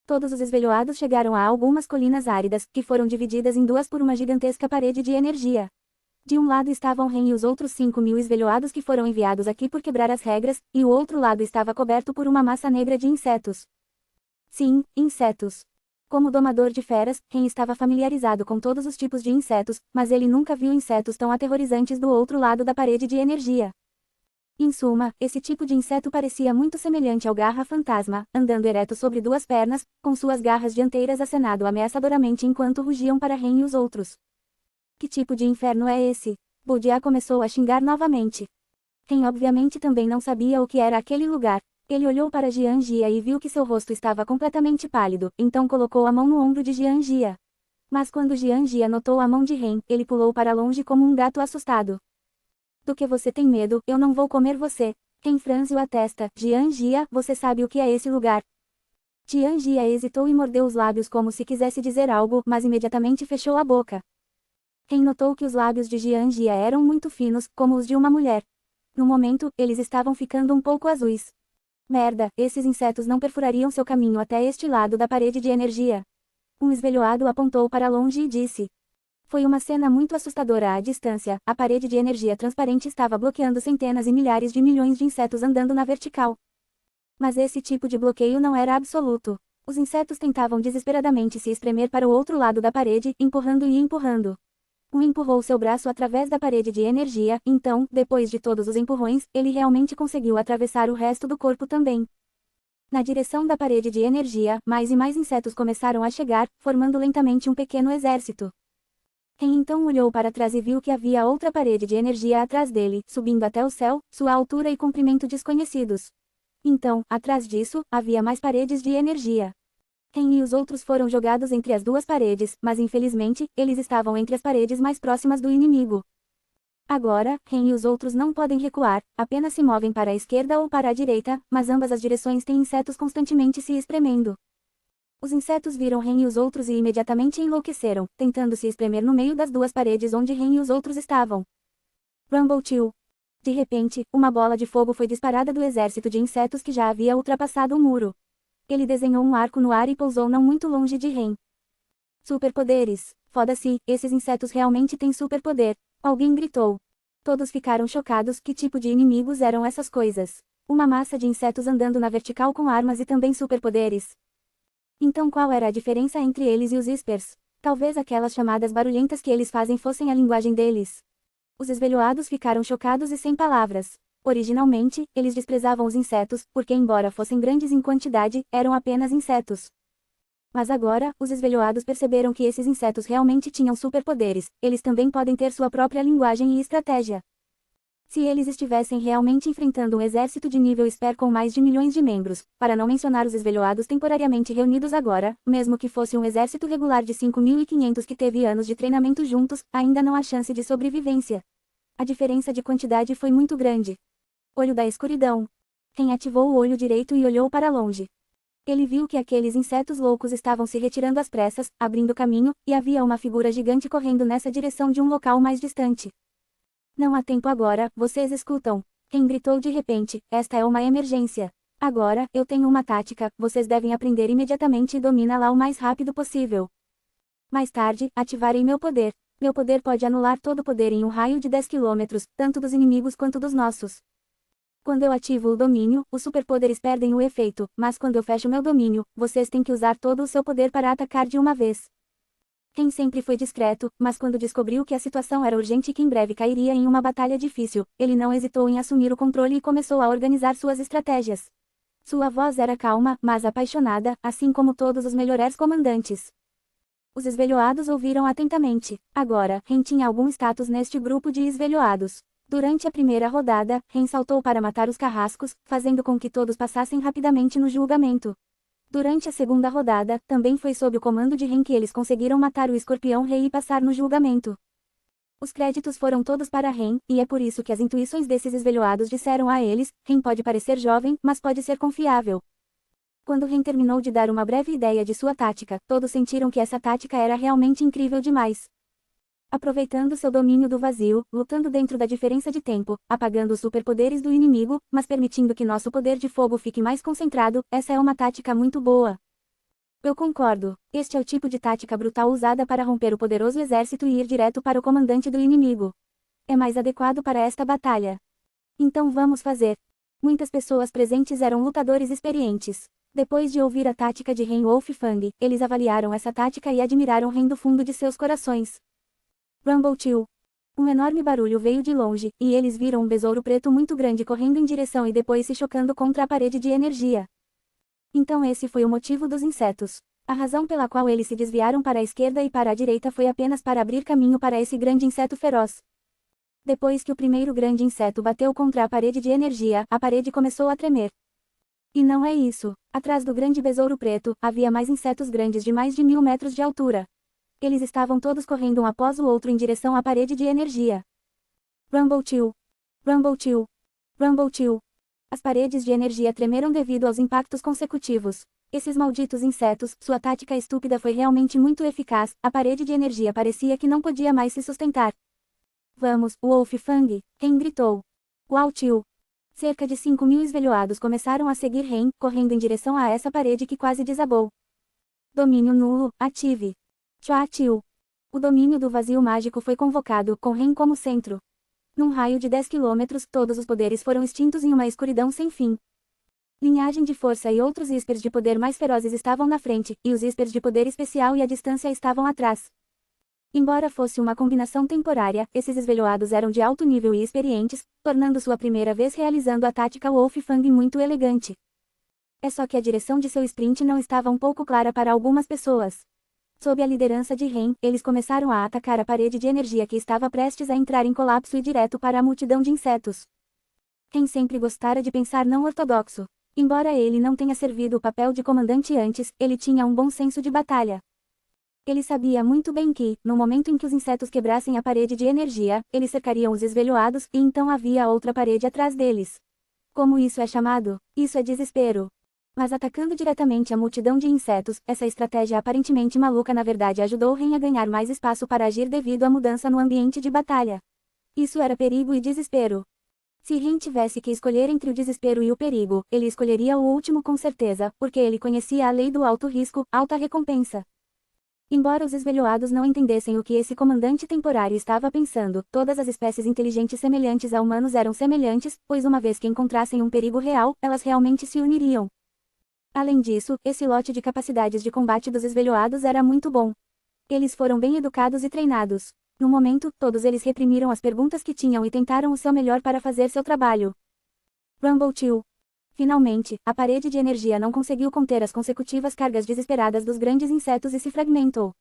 [SPEAKER 1] Todos os esvelhoados chegaram a algumas colinas áridas, que foram divididas em duas por uma gigantesca parede de energia. De um lado estavam Ren e os outros 5.000 esvelhoados que foram enviados aqui por quebrar as regras, e o outro lado estava coberto por uma massa negra de insetos. Sim, insetos. Como domador de feras, Ren estava familiarizado com todos os tipos de insetos, mas ele nunca viu insetos tão aterrorizantes do outro lado da parede de energia. Em suma, esse tipo de inseto parecia muito semelhante ao garra-fantasma, andando ereto sobre duas pernas, com suas garras dianteiras acenado ameaçadoramente enquanto rugiam para Ren e os outros. Que tipo de inferno é esse? Budia começou a xingar novamente. Ren obviamente também não sabia o que era aquele lugar. Ele olhou para Jian Jia e viu que seu rosto estava completamente pálido, então colocou a mão no ombro de Jian Jia. Mas quando Jian Jia notou a mão de Ren, ele pulou para longe como um gato assustado. Do que você tem medo? Eu não vou comer você. Ren franziu a testa. Jian Jia, você sabe o que é esse lugar? Jian Jia hesitou e mordeu os lábios como se quisesse dizer algo, mas imediatamente fechou a boca. Ren notou que os lábios de Jian Jia eram muito finos, como os de uma mulher. No momento, eles estavam ficando um pouco azuis. Merda, esses insetos não perfurariam seu caminho até este lado da parede de energia. Um esvelhoado apontou para longe e disse. Foi uma cena muito assustadora à distância. A parede de energia transparente estava bloqueando centenas e milhares de milhões de insetos andando na vertical. Mas esse tipo de bloqueio não era absoluto. Os insetos tentavam desesperadamente se espremer para o outro lado da parede, empurrando e empurrando. Um empurrou seu braço através da parede de energia, então, depois de todos os empurrões, ele realmente conseguiu atravessar o resto do corpo também. Na direção da parede de energia, mais e mais insetos começaram a chegar, formando lentamente um pequeno exército. Ren então olhou para trás e viu que havia outra parede de energia atrás dele, subindo até o céu, sua altura e comprimento desconhecidos. Então, atrás disso, havia mais paredes de energia. Ren e os outros foram jogados entre as duas paredes, mas infelizmente, eles estavam entre as paredes mais próximas do inimigo. Agora, Ren e os outros não podem recuar, apenas se movem para a esquerda ou para a direita, mas ambas as direções têm insetos constantemente se espremendo. Os insetos viram Ren e os outros e imediatamente enlouqueceram, tentando se espremer no meio das duas paredes onde Ren e os outros estavam. Rumble Chill. De repente, uma bola de fogo foi disparada do exército de insetos que já havia ultrapassado o muro. Ele desenhou um arco no ar e pousou não muito longe de Ren. Superpoderes. Foda-se, esses insetos realmente têm superpoder. Alguém gritou. Todos ficaram chocados. Que tipo de inimigos eram essas coisas? Uma massa de insetos andando na vertical com armas e também superpoderes. Então qual era a diferença entre eles e os Ispers? Talvez aquelas chamadas barulhentas que eles fazem fossem a linguagem deles. Os esvelhoados ficaram chocados e sem palavras. Originalmente, eles desprezavam os insetos, porque embora fossem grandes em quantidade, eram apenas insetos. Mas agora, os esvelhoados perceberam que esses insetos realmente tinham superpoderes. Eles também podem ter sua própria linguagem e estratégia. Se eles estivessem realmente enfrentando um exército de nível Esper com mais de milhões de membros, para não mencionar os esvelhoados temporariamente reunidos agora, mesmo que fosse um exército regular de 5.500 que teve anos de treinamento juntos, ainda não há chance de sobrevivência. A diferença de quantidade foi muito grande. Olho da escuridão. Ren ativou o olho direito e olhou para longe. Ele viu que aqueles insetos loucos estavam se retirando às pressas, abrindo caminho, e havia uma figura gigante correndo nessa direção de um local mais distante. Não há tempo agora, vocês escutam? Ren gritou de repente, esta é uma emergência. Agora, eu tenho uma tática, vocês devem aprender imediatamente e domina-la o mais rápido possível. Mais tarde, ativarei meu poder. Meu poder pode anular todo o poder em um raio de 10 km, tanto dos inimigos quanto dos nossos. Quando eu ativo o domínio, os superpoderes perdem o efeito, mas quando eu fecho meu domínio, vocês têm que usar todo o seu poder para atacar de uma vez. Ren sempre foi discreto, mas quando descobriu que a situação era urgente e que em breve cairia em uma batalha difícil, ele não hesitou em assumir o controle e começou a organizar suas estratégias. Sua voz era calma, mas apaixonada, assim como todos os melhores comandantes. Os esvelhoados ouviram atentamente. Agora, Ren tinha algum status neste grupo de esvelhoados. Durante a primeira rodada, Ren saltou para matar os carrascos, fazendo com que todos passassem rapidamente no julgamento. Durante a segunda rodada, também foi sob o comando de Ren que eles conseguiram matar o escorpião rei e passar no julgamento. Os créditos foram todos para Ren, e é por isso que as intuições desses esvelhoados disseram a eles, Ren pode parecer jovem, mas pode ser confiável. Quando Ren terminou de dar uma breve ideia de sua tática, todos sentiram que essa tática era realmente incrível demais. Aproveitando seu domínio do vazio, lutando dentro da diferença de tempo, apagando os superpoderes do inimigo, mas permitindo que nosso poder de fogo fique mais concentrado, essa é uma tática muito boa. Eu concordo. Este é o tipo de tática brutal usada para romper o poderoso exército e ir direto para o comandante do inimigo. É mais adequado para esta batalha. Então vamos fazer. Muitas pessoas presentes eram lutadores experientes. Depois de ouvir a tática de Ren Wolffang, eles avaliaram essa tática e admiraram Ren do fundo de seus corações. Rumble-Till. Um enorme barulho veio de longe, e eles viram um besouro preto muito grande correndo em direção e depois se chocando contra a parede de energia. Então esse foi o motivo dos insetos. A razão pela qual eles se desviaram para a esquerda e para a direita foi apenas para abrir caminho para esse grande inseto feroz. Depois que o primeiro grande inseto bateu contra a parede de energia, a parede começou a tremer. E não é isso. Atrás do grande besouro preto, havia mais insetos grandes de mais de 1000 metros de altura. Eles estavam todos correndo um após o outro em direção à parede de energia. Rumble-Till. Rumble-Till. Rumble-Till. As paredes de energia tremeram devido aos impactos consecutivos. Esses malditos insetos, sua tática estúpida foi realmente muito eficaz, a parede de energia parecia que não podia mais se sustentar. Vamos, Wolffang, Ren gritou. Uau-Till. Cerca de 5.000 esvelhoados começaram a seguir Ren, correndo em direção a essa parede que quase desabou. Domínio nulo, ative. Chua-Till. O domínio do vazio mágico foi convocado, com Ren como centro. Num raio de 10 km, todos os poderes foram extintos em uma escuridão sem fim. Linhagem de força e outros Ispers de poder mais ferozes estavam na frente, e os Ispers de poder especial e a distância estavam atrás. Embora fosse uma combinação temporária, esses esvelhoados eram de alto nível e experientes, tornando sua primeira vez realizando a tática Wolffang muito elegante. É só que a direção de seu sprint não estava um pouco clara para algumas pessoas. Sob a liderança de Ren, eles começaram a atacar a parede de energia que estava prestes a entrar em colapso e direto para a multidão de insetos. Ren sempre gostara de pensar não ortodoxo. Embora ele não tenha servido o papel de comandante antes, ele tinha um bom senso de batalha. Ele sabia muito bem que, no momento em que os insetos quebrassem a parede de energia, eles cercariam os esvelhoados, e então havia outra parede atrás deles. Como isso é chamado? Isso é desespero. Mas atacando diretamente a multidão de insetos, essa estratégia aparentemente maluca na verdade ajudou Ren a ganhar mais espaço para agir devido à mudança no ambiente de batalha. Isso era perigo e desespero. Se Ren tivesse que escolher entre o desespero e o perigo, ele escolheria o último com certeza, porque ele conhecia a lei do alto risco, alta recompensa. Embora os esvelhoados não entendessem o que esse comandante temporário estava pensando, todas as espécies inteligentes semelhantes a humanos eram semelhantes, pois uma vez que encontrassem um perigo real, elas realmente se uniriam. Além disso, esse lote de capacidades de combate dos esvelhoados era muito bom. Eles foram bem educados e treinados. No momento, todos eles reprimiram as perguntas que tinham e tentaram o seu melhor para fazer seu trabalho. Rumble 2. Finalmente, a parede de energia não conseguiu conter as consecutivas cargas desesperadas dos grandes insetos e se fragmentou.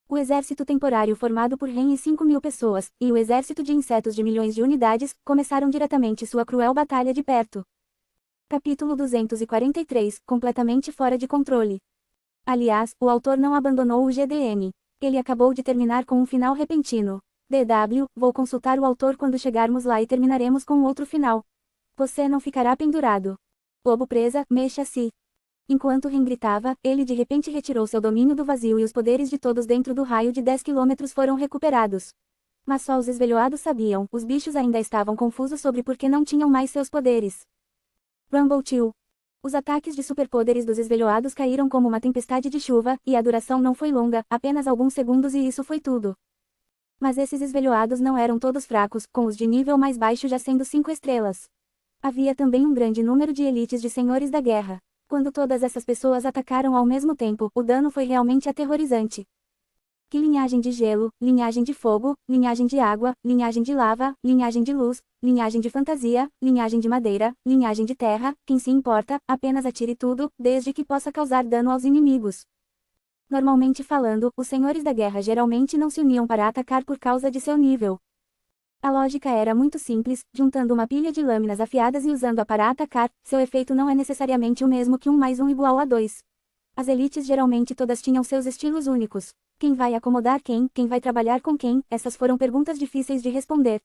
[SPEAKER 1] O exército temporário formado por Ren e 5.000 pessoas, e o exército de insetos de milhões de unidades, começaram diretamente sua cruel batalha de perto. Capítulo 243, completamente fora de controle. Aliás, o autor não abandonou o GDM. Ele acabou de terminar com um final repentino. DW, vou consultar o autor quando chegarmos lá e terminaremos com outro final. Você não ficará pendurado. Lobo presa, mexa-se. Enquanto Ren gritava, ele de repente retirou seu domínio do vazio e os poderes de todos dentro do raio de 10 quilômetros foram recuperados. Mas só os esvelhoados sabiam, os bichos ainda estavam confusos sobre por que não tinham mais seus poderes. Rumble 2. Os ataques de superpoderes dos esvelhoados caíram como uma tempestade de chuva, e a duração não foi longa, apenas alguns segundos e isso foi tudo. Mas esses esvelhoados não eram todos fracos, com os de nível mais baixo já sendo 5 estrelas. Havia também um grande número de elites de senhores da guerra. Quando todas essas pessoas atacaram ao mesmo tempo, o dano foi realmente aterrorizante. Que linhagem de gelo, linhagem de fogo, linhagem de água, linhagem de lava, linhagem de luz, linhagem de fantasia, linhagem de madeira, linhagem de terra, quem se importa, apenas atire tudo, desde que possa causar dano aos inimigos. Normalmente falando, os senhores da guerra geralmente não se uniam para atacar por causa de seu nível. A lógica era muito simples, juntando uma pilha de lâminas afiadas e usando-a para atacar, seu efeito não é necessariamente o mesmo que 1 mais 1 igual a 2. As elites geralmente todas tinham seus estilos únicos. Quem vai acomodar quem vai trabalhar com quem, essas foram perguntas difíceis de responder.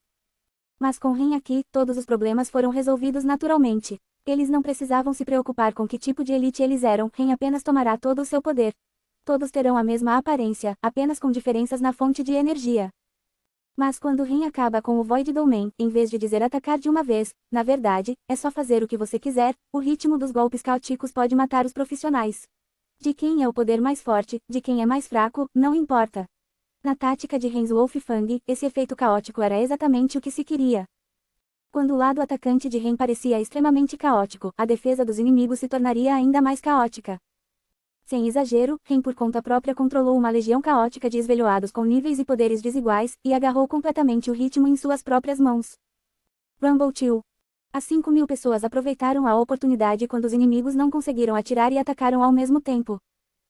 [SPEAKER 1] Mas com Ren aqui, todos os problemas foram resolvidos naturalmente. Eles não precisavam se preocupar com que tipo de elite eles eram, Ren apenas tomará todo o seu poder. Todos terão a mesma aparência, apenas com diferenças na fonte de energia. Mas quando Ren acaba com o Void Domain, em vez de dizer atacar de uma vez, na verdade, é só fazer o que você quiser, o ritmo dos golpes caóticos pode matar os profissionais. De quem é o poder mais forte, de quem é mais fraco, não importa. Na tática de Ren's Wolf Fang, esse efeito caótico era exatamente o que se queria. Quando o lado atacante de Ren parecia extremamente caótico, a defesa dos inimigos se tornaria ainda mais caótica. Sem exagero, Ren por conta própria controlou uma legião caótica de esvelhoados com níveis e poderes desiguais, e agarrou completamente o ritmo em suas próprias mãos. Rumble 2. As 5.000 pessoas aproveitaram a oportunidade quando os inimigos não conseguiram atirar e atacaram ao mesmo tempo.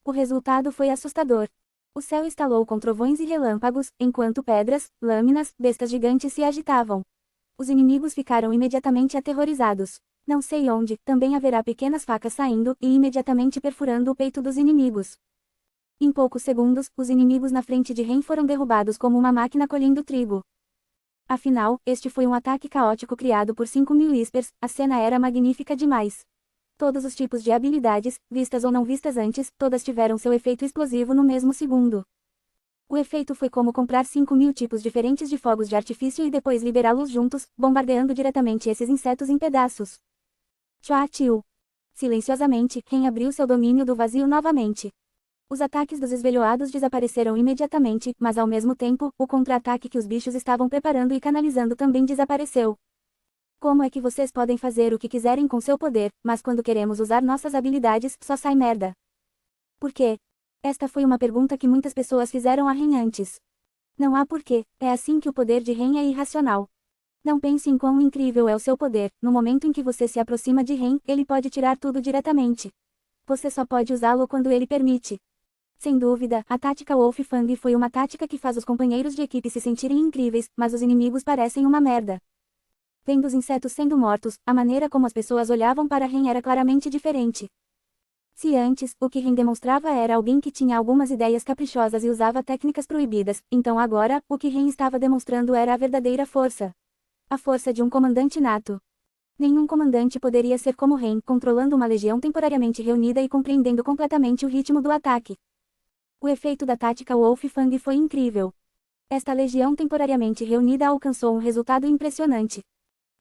[SPEAKER 1] O resultado foi assustador. O céu estalou com trovões e relâmpagos, enquanto pedras, lâminas, bestas gigantes se agitavam. Os inimigos ficaram imediatamente aterrorizados. Não sei onde, também haverá pequenas facas saindo e imediatamente perfurando o peito dos inimigos. Em poucos segundos, os inimigos na frente de Ren foram derrubados como uma máquina colhendo trigo. Afinal, este foi um ataque caótico criado por 5.000 Whispers, a cena era magnífica demais. Todos os tipos de habilidades, vistas ou não vistas antes, todas tiveram seu efeito explosivo no mesmo segundo. O efeito foi como comprar 5.000 tipos diferentes de fogos de artifício e depois liberá-los juntos, bombardeando diretamente esses insetos em pedaços. Chua-tiu. Silenciosamente, Ren abriu seu domínio do vazio novamente. Os ataques dos esvelhoados desapareceram imediatamente, mas ao mesmo tempo, o contra-ataque que os bichos estavam preparando e canalizando também desapareceu. Como é que vocês podem fazer o que quiserem com seu poder, mas quando queremos usar nossas habilidades, só sai merda? Por quê? Esta foi uma pergunta que muitas pessoas fizeram a Ren antes. Não há porquê, é assim que o poder de Ren é irracional. Não pense em quão incrível é o seu poder, no momento em que você se aproxima de Ren, ele pode tirar tudo diretamente. Você só pode usá-lo quando ele permite. Sem dúvida, a tática Wolf Fang foi uma tática que faz os companheiros de equipe se sentirem incríveis, mas os inimigos parecem uma merda. Vendo os insetos sendo mortos, a maneira como as pessoas olhavam para Ren era claramente diferente. Se antes, o que Ren demonstrava era alguém que tinha algumas ideias caprichosas e usava técnicas proibidas, então agora, o que Ren estava demonstrando era a verdadeira força. A força de um comandante nato. Nenhum comandante poderia ser como Ren, controlando uma legião temporariamente reunida e compreendendo completamente o ritmo do ataque. O efeito da tática Wolf Fang foi incrível. Esta legião temporariamente reunida alcançou um resultado impressionante.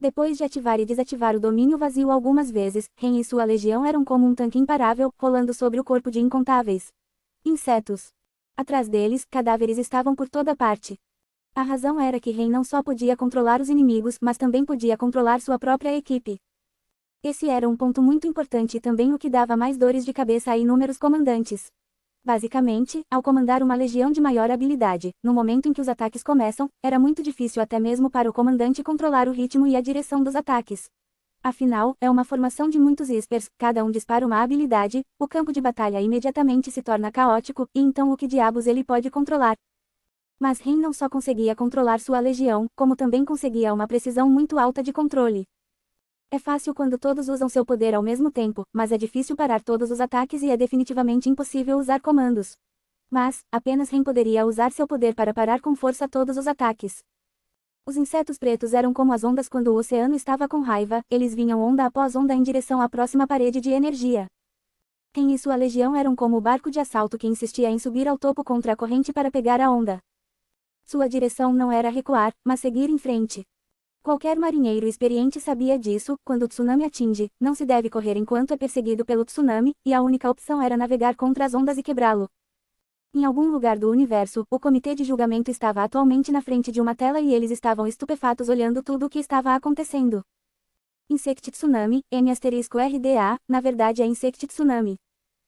[SPEAKER 1] Depois de ativar e desativar o domínio vazio algumas vezes, Ren e sua legião eram como um tanque imparável, rolando sobre o corpo de incontáveis insetos. Atrás deles, cadáveres estavam por toda parte. A razão era que Ren não só podia controlar os inimigos, mas também podia controlar sua própria equipe. Esse era um ponto muito importante e também o que dava mais dores de cabeça a inúmeros comandantes. Basicamente, ao comandar uma legião de maior habilidade, no momento em que os ataques começam, era muito difícil até mesmo para o comandante controlar o ritmo e a direção dos ataques. Afinal, é uma formação de muitos Espers, cada um dispara uma habilidade, o campo de batalha imediatamente se torna caótico, e então o que diabos ele pode controlar? Mas Ren não só conseguia controlar sua legião, como também conseguia uma precisão muito alta de controle. É fácil quando todos usam seu poder ao mesmo tempo, mas é difícil parar todos os ataques e é definitivamente impossível usar comandos. Mas, apenas Ren poderia usar seu poder para parar com força todos os ataques. Os insetos pretos eram como as ondas quando o oceano estava com raiva, eles vinham onda após onda em direção à próxima parede de energia. Ren e sua legião eram como o barco de assalto que insistia em subir ao topo contra a corrente para pegar a onda. Sua direção não era recuar, mas seguir em frente. Qualquer marinheiro experiente sabia disso, quando o tsunami atinge, não se deve correr enquanto é perseguido pelo tsunami, e a única opção era navegar contra as ondas e quebrá-lo. Em algum lugar do universo, o comitê de julgamento estava atualmente na frente de uma tela e eles estavam estupefatos olhando tudo o que estava acontecendo. Insect Tsunami, M*RDA, na verdade é Insect Tsunami.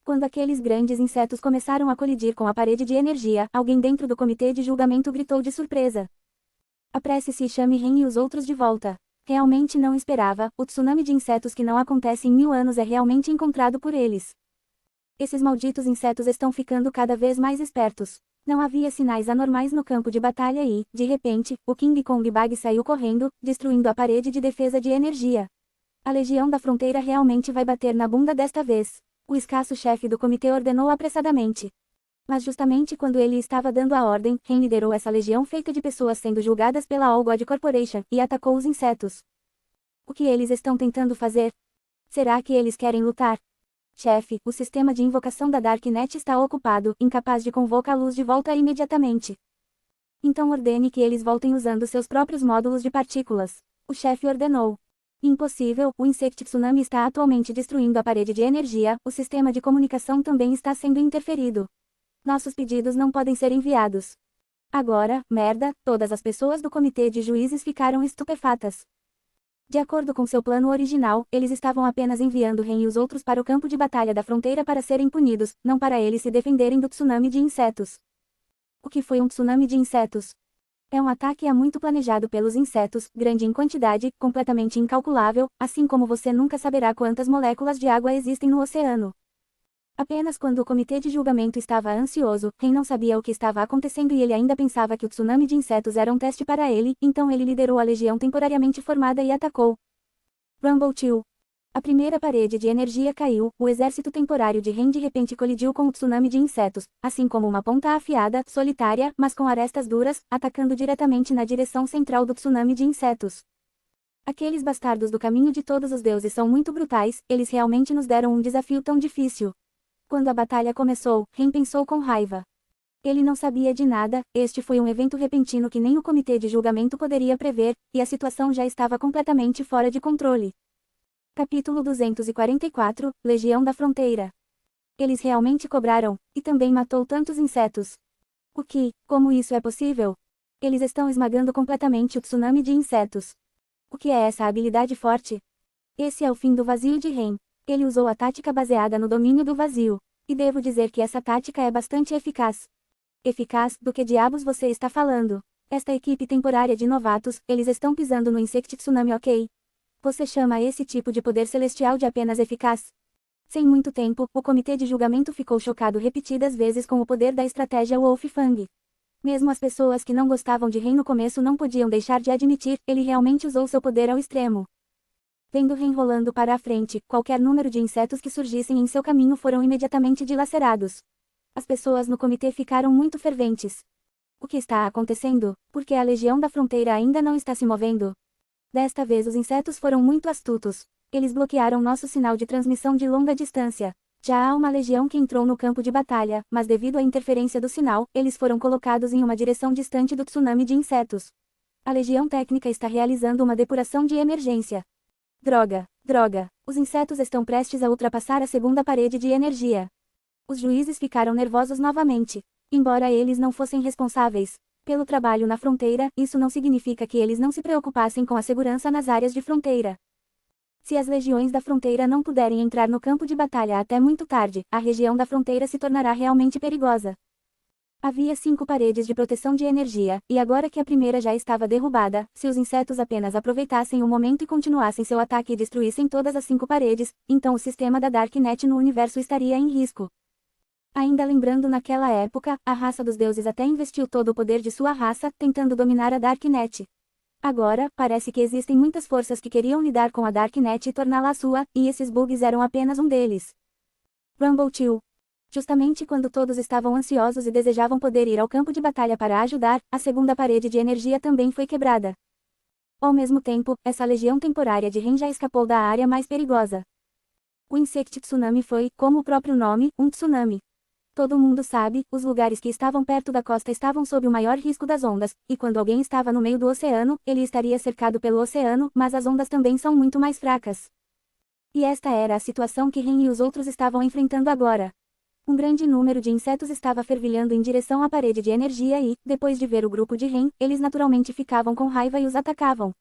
[SPEAKER 1] Quando aqueles grandes insetos começaram a colidir com a parede de energia, alguém dentro do comitê de julgamento gritou de surpresa. Apresse-se e chame Ren e os outros de volta. Realmente não esperava, o tsunami de insetos que não acontece em 1000 anos é realmente encontrado por eles. Esses malditos insetos estão ficando cada vez mais espertos. Não havia sinais anormais no campo de batalha e, de repente, o King Kong Bag saiu correndo, destruindo a parede de defesa de energia. A Legião da Fronteira realmente vai bater na bunda desta vez. O escasso chefe do comitê ordenou apressadamente. Mas justamente quando ele estava dando a ordem, Ren liderou essa legião feita de pessoas sendo julgadas pela All God Corporation, e atacou os insetos. O que eles estão tentando fazer? Será que eles querem lutar? Chefe, o sistema de invocação da Darknet está ocupado, incapaz de convocar a luz de volta imediatamente. Então ordene que eles voltem usando seus próprios módulos de partículas. O chefe ordenou. Impossível, o Insect Tsunami está atualmente destruindo a parede de energia, o sistema de comunicação também está sendo interferido. Nossos pedidos não podem ser enviados. Agora, merda, todas as pessoas do comitê de juízes ficaram estupefatas. De acordo com seu plano original, eles estavam apenas enviando Ren e os outros para o campo de batalha da fronteira para serem punidos, não para eles se defenderem do tsunami de insetos. O que foi um tsunami de insetos? É um ataque muito planejado pelos insetos, grande em quantidade, completamente incalculável, assim como você nunca saberá quantas moléculas de água existem no oceano. Apenas quando o comitê de julgamento estava ansioso, Ren não sabia o que estava acontecendo e ele ainda pensava que o tsunami de insetos era um teste para ele, então ele liderou a legião temporariamente formada e atacou. Rumble 2. A primeira parede de energia caiu, o exército temporário de Ren de repente colidiu com o tsunami de insetos, assim como uma ponta afiada, solitária, mas com arestas duras, atacando diretamente na direção central do tsunami de insetos. Aqueles bastardos do caminho de todos os deuses são muito brutais, eles realmente nos deram um desafio tão difícil. Quando a batalha começou, Ren pensou com raiva. Ele não sabia de nada, este foi um evento repentino que nem o comitê de julgamento poderia prever, e a situação já estava completamente fora de controle. Capítulo 244, Legião da Fronteira. Eles realmente cobraram, e também matou tantos insetos. Como isso é possível? Eles estão esmagando completamente o tsunami de insetos. O que é essa habilidade forte? Esse é o fim do vazio de Ren. Ele usou a tática baseada no domínio do vazio. E devo dizer que essa tática é bastante eficaz. Eficaz? Do que diabos você está falando? Esta equipe temporária de novatos, eles estão pisando no Insect Tsunami, ok? Você chama esse tipo de poder celestial de apenas eficaz? Sem muito tempo, o comitê de julgamento ficou chocado repetidas vezes com o poder da estratégia Wolf Fang. Mesmo as pessoas que não gostavam de Ren no começo não podiam deixar de admitir, ele realmente usou seu poder ao extremo. Vendo Ren rolando para a frente, qualquer número de insetos que surgissem em seu caminho foram imediatamente dilacerados. As pessoas no comitê ficaram muito ferventes. O que está acontecendo? Por que a Legião da Fronteira ainda não está se movendo? Desta vez os insetos foram muito astutos. Eles bloquearam nosso sinal de transmissão de longa distância. Já há uma legião que entrou no campo de batalha, mas devido à interferência do sinal, eles foram colocados em uma direção distante do tsunami de insetos. A Legião Técnica está realizando uma depuração de emergência. Droga, droga, os insetos estão prestes a ultrapassar a segunda parede de energia. Os juízes ficaram nervosos novamente. Embora eles não fossem responsáveis pelo trabalho na fronteira, isso não significa que eles não se preocupassem com a segurança nas áreas de fronteira. Se as legiões da fronteira não puderem entrar no campo de batalha até muito tarde, a região da fronteira se tornará realmente perigosa. Havia 5 paredes de proteção de energia, e agora que a primeira já estava derrubada, se os insetos apenas aproveitassem o momento e continuassem seu ataque e destruíssem todas as 5 paredes, então o sistema da Darknet no universo estaria em risco. Ainda lembrando naquela época, a raça dos deuses até investiu todo o poder de sua raça, tentando dominar a Darknet. Agora, parece que existem muitas forças que queriam lidar com a Darknet e torná-la sua, e esses bugs eram apenas um deles. Rumble 2. Justamente quando todos estavam ansiosos e desejavam poder ir ao campo de batalha para ajudar, a segunda parede de energia também foi quebrada. Ao mesmo tempo, essa legião temporária de Ren já escapou da área mais perigosa. O Insect Tsunami foi, como o próprio nome, um tsunami. Todo mundo sabe, os lugares que estavam perto da costa estavam sob o maior risco das ondas, e quando alguém estava no meio do oceano, ele estaria cercado pelo oceano, mas as ondas também são muito mais fracas. E esta era a situação que Ren e os outros estavam enfrentando agora. Um grande número de insetos estava fervilhando em direção à parede de energia e, depois de ver o grupo de Ren, eles naturalmente ficavam com raiva e os atacavam.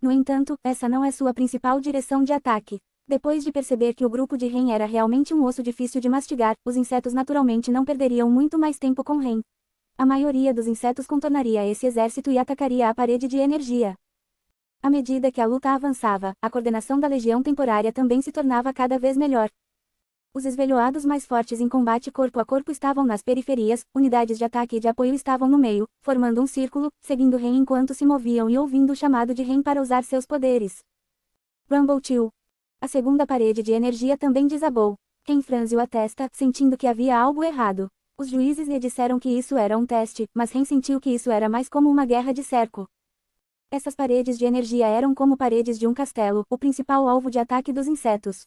[SPEAKER 1] No entanto, essa não é sua principal direção de ataque. Depois de perceber que o grupo de Ren era realmente um osso difícil de mastigar, os insetos naturalmente não perderiam muito mais tempo com Ren. A maioria dos insetos contornaria esse exército e atacaria a parede de energia. À medida que a luta avançava, a coordenação da legião temporária também se tornava cada vez melhor. Os esvelhoados mais fortes em combate corpo a corpo estavam nas periferias, unidades de ataque e de apoio estavam no meio, formando um círculo, seguindo Ren enquanto se moviam e ouvindo o chamado de Ren para usar seus poderes. Rumble 2. A segunda parede de energia também desabou. Ren franziu a testa, sentindo que havia algo errado. Os juízes lhe disseram que isso era um teste, mas Ren sentiu que isso era mais como uma guerra de cerco. Essas paredes de energia eram como paredes de um castelo, o principal alvo de ataque dos insetos.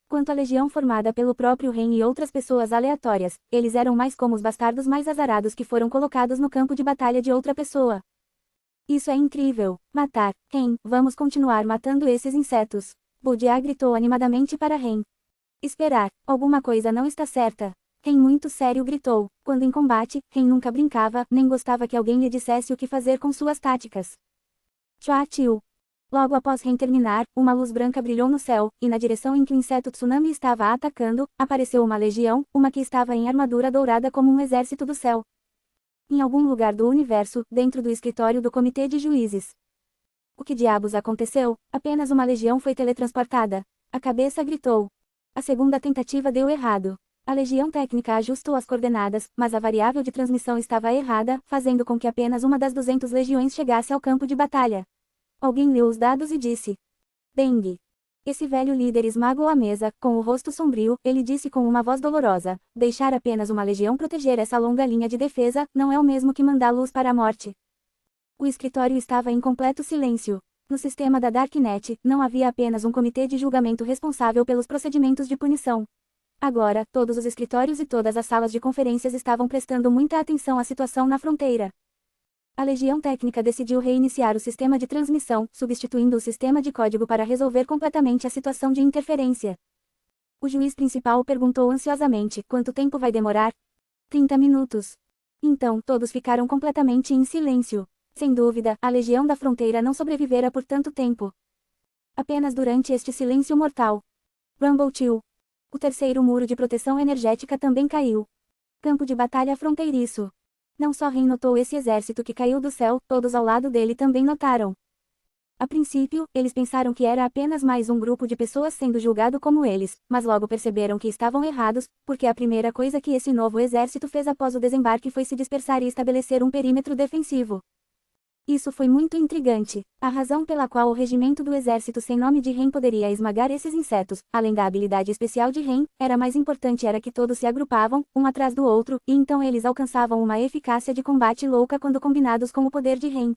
[SPEAKER 1] Quanto à legião formada pelo próprio Ren e outras pessoas aleatórias, eles eram mais como os bastardos mais azarados que foram colocados no campo de batalha de outra pessoa. Isso é incrível. Matar. Ren, vamos continuar matando esses insetos. Budia gritou animadamente para Ren. Esperar, alguma coisa não está certa. Ren muito sério gritou. Quando em combate, Ren nunca brincava, nem gostava que alguém lhe dissesse o que fazer com suas táticas. Chua Tiu. Logo após Ren terminar, uma luz branca brilhou no céu, e na direção em que o inseto tsunami estava atacando, apareceu uma legião, uma que estava em armadura dourada como um exército do céu. Em algum lugar do universo, dentro do escritório do comitê de juízes. O que diabos aconteceu? Apenas uma legião foi teletransportada. A cabeça gritou. A segunda tentativa deu errado. A legião técnica ajustou as coordenadas, mas a variável de transmissão estava errada, fazendo com que apenas uma das 200 legiões chegasse ao campo de batalha. Alguém leu os dados e disse. Bang! Esse velho líder esmagou a mesa, com o rosto sombrio, ele disse com uma voz dolorosa, deixar apenas uma legião proteger essa longa linha de defesa, não é o mesmo que mandá-los para a morte. O escritório estava em completo silêncio. No sistema da Darknet, não havia apenas um comitê de julgamento responsável pelos procedimentos de punição. Agora, todos os escritórios e todas as salas de conferências estavam prestando muita atenção à situação na fronteira. A Legião Técnica decidiu reiniciar o sistema de transmissão, substituindo o sistema de código para resolver completamente a situação de interferência. O juiz principal perguntou ansiosamente: quanto tempo vai demorar? 30 minutos. Então, todos ficaram completamente em silêncio. Sem dúvida, a Legião da Fronteira não sobrevivera por tanto tempo. Apenas durante este silêncio mortal. Rumble 2. O terceiro muro de proteção energética também caiu. Campo de batalha fronteiriço. Não só Ren notou esse exército que caiu do céu, todos ao lado dele também notaram. A princípio, eles pensaram que era apenas mais um grupo de pessoas sendo julgado como eles, mas logo perceberam que estavam errados, porque a primeira coisa que esse novo exército fez após o desembarque foi se dispersar e estabelecer um perímetro defensivo. Isso foi muito intrigante. A razão pela qual o regimento do exército sem nome de Ren poderia esmagar esses insetos, além da habilidade especial de Ren, era mais importante era que todos se agrupavam, um atrás do outro, e então eles alcançavam uma eficácia de combate louca quando combinados com o poder de Ren.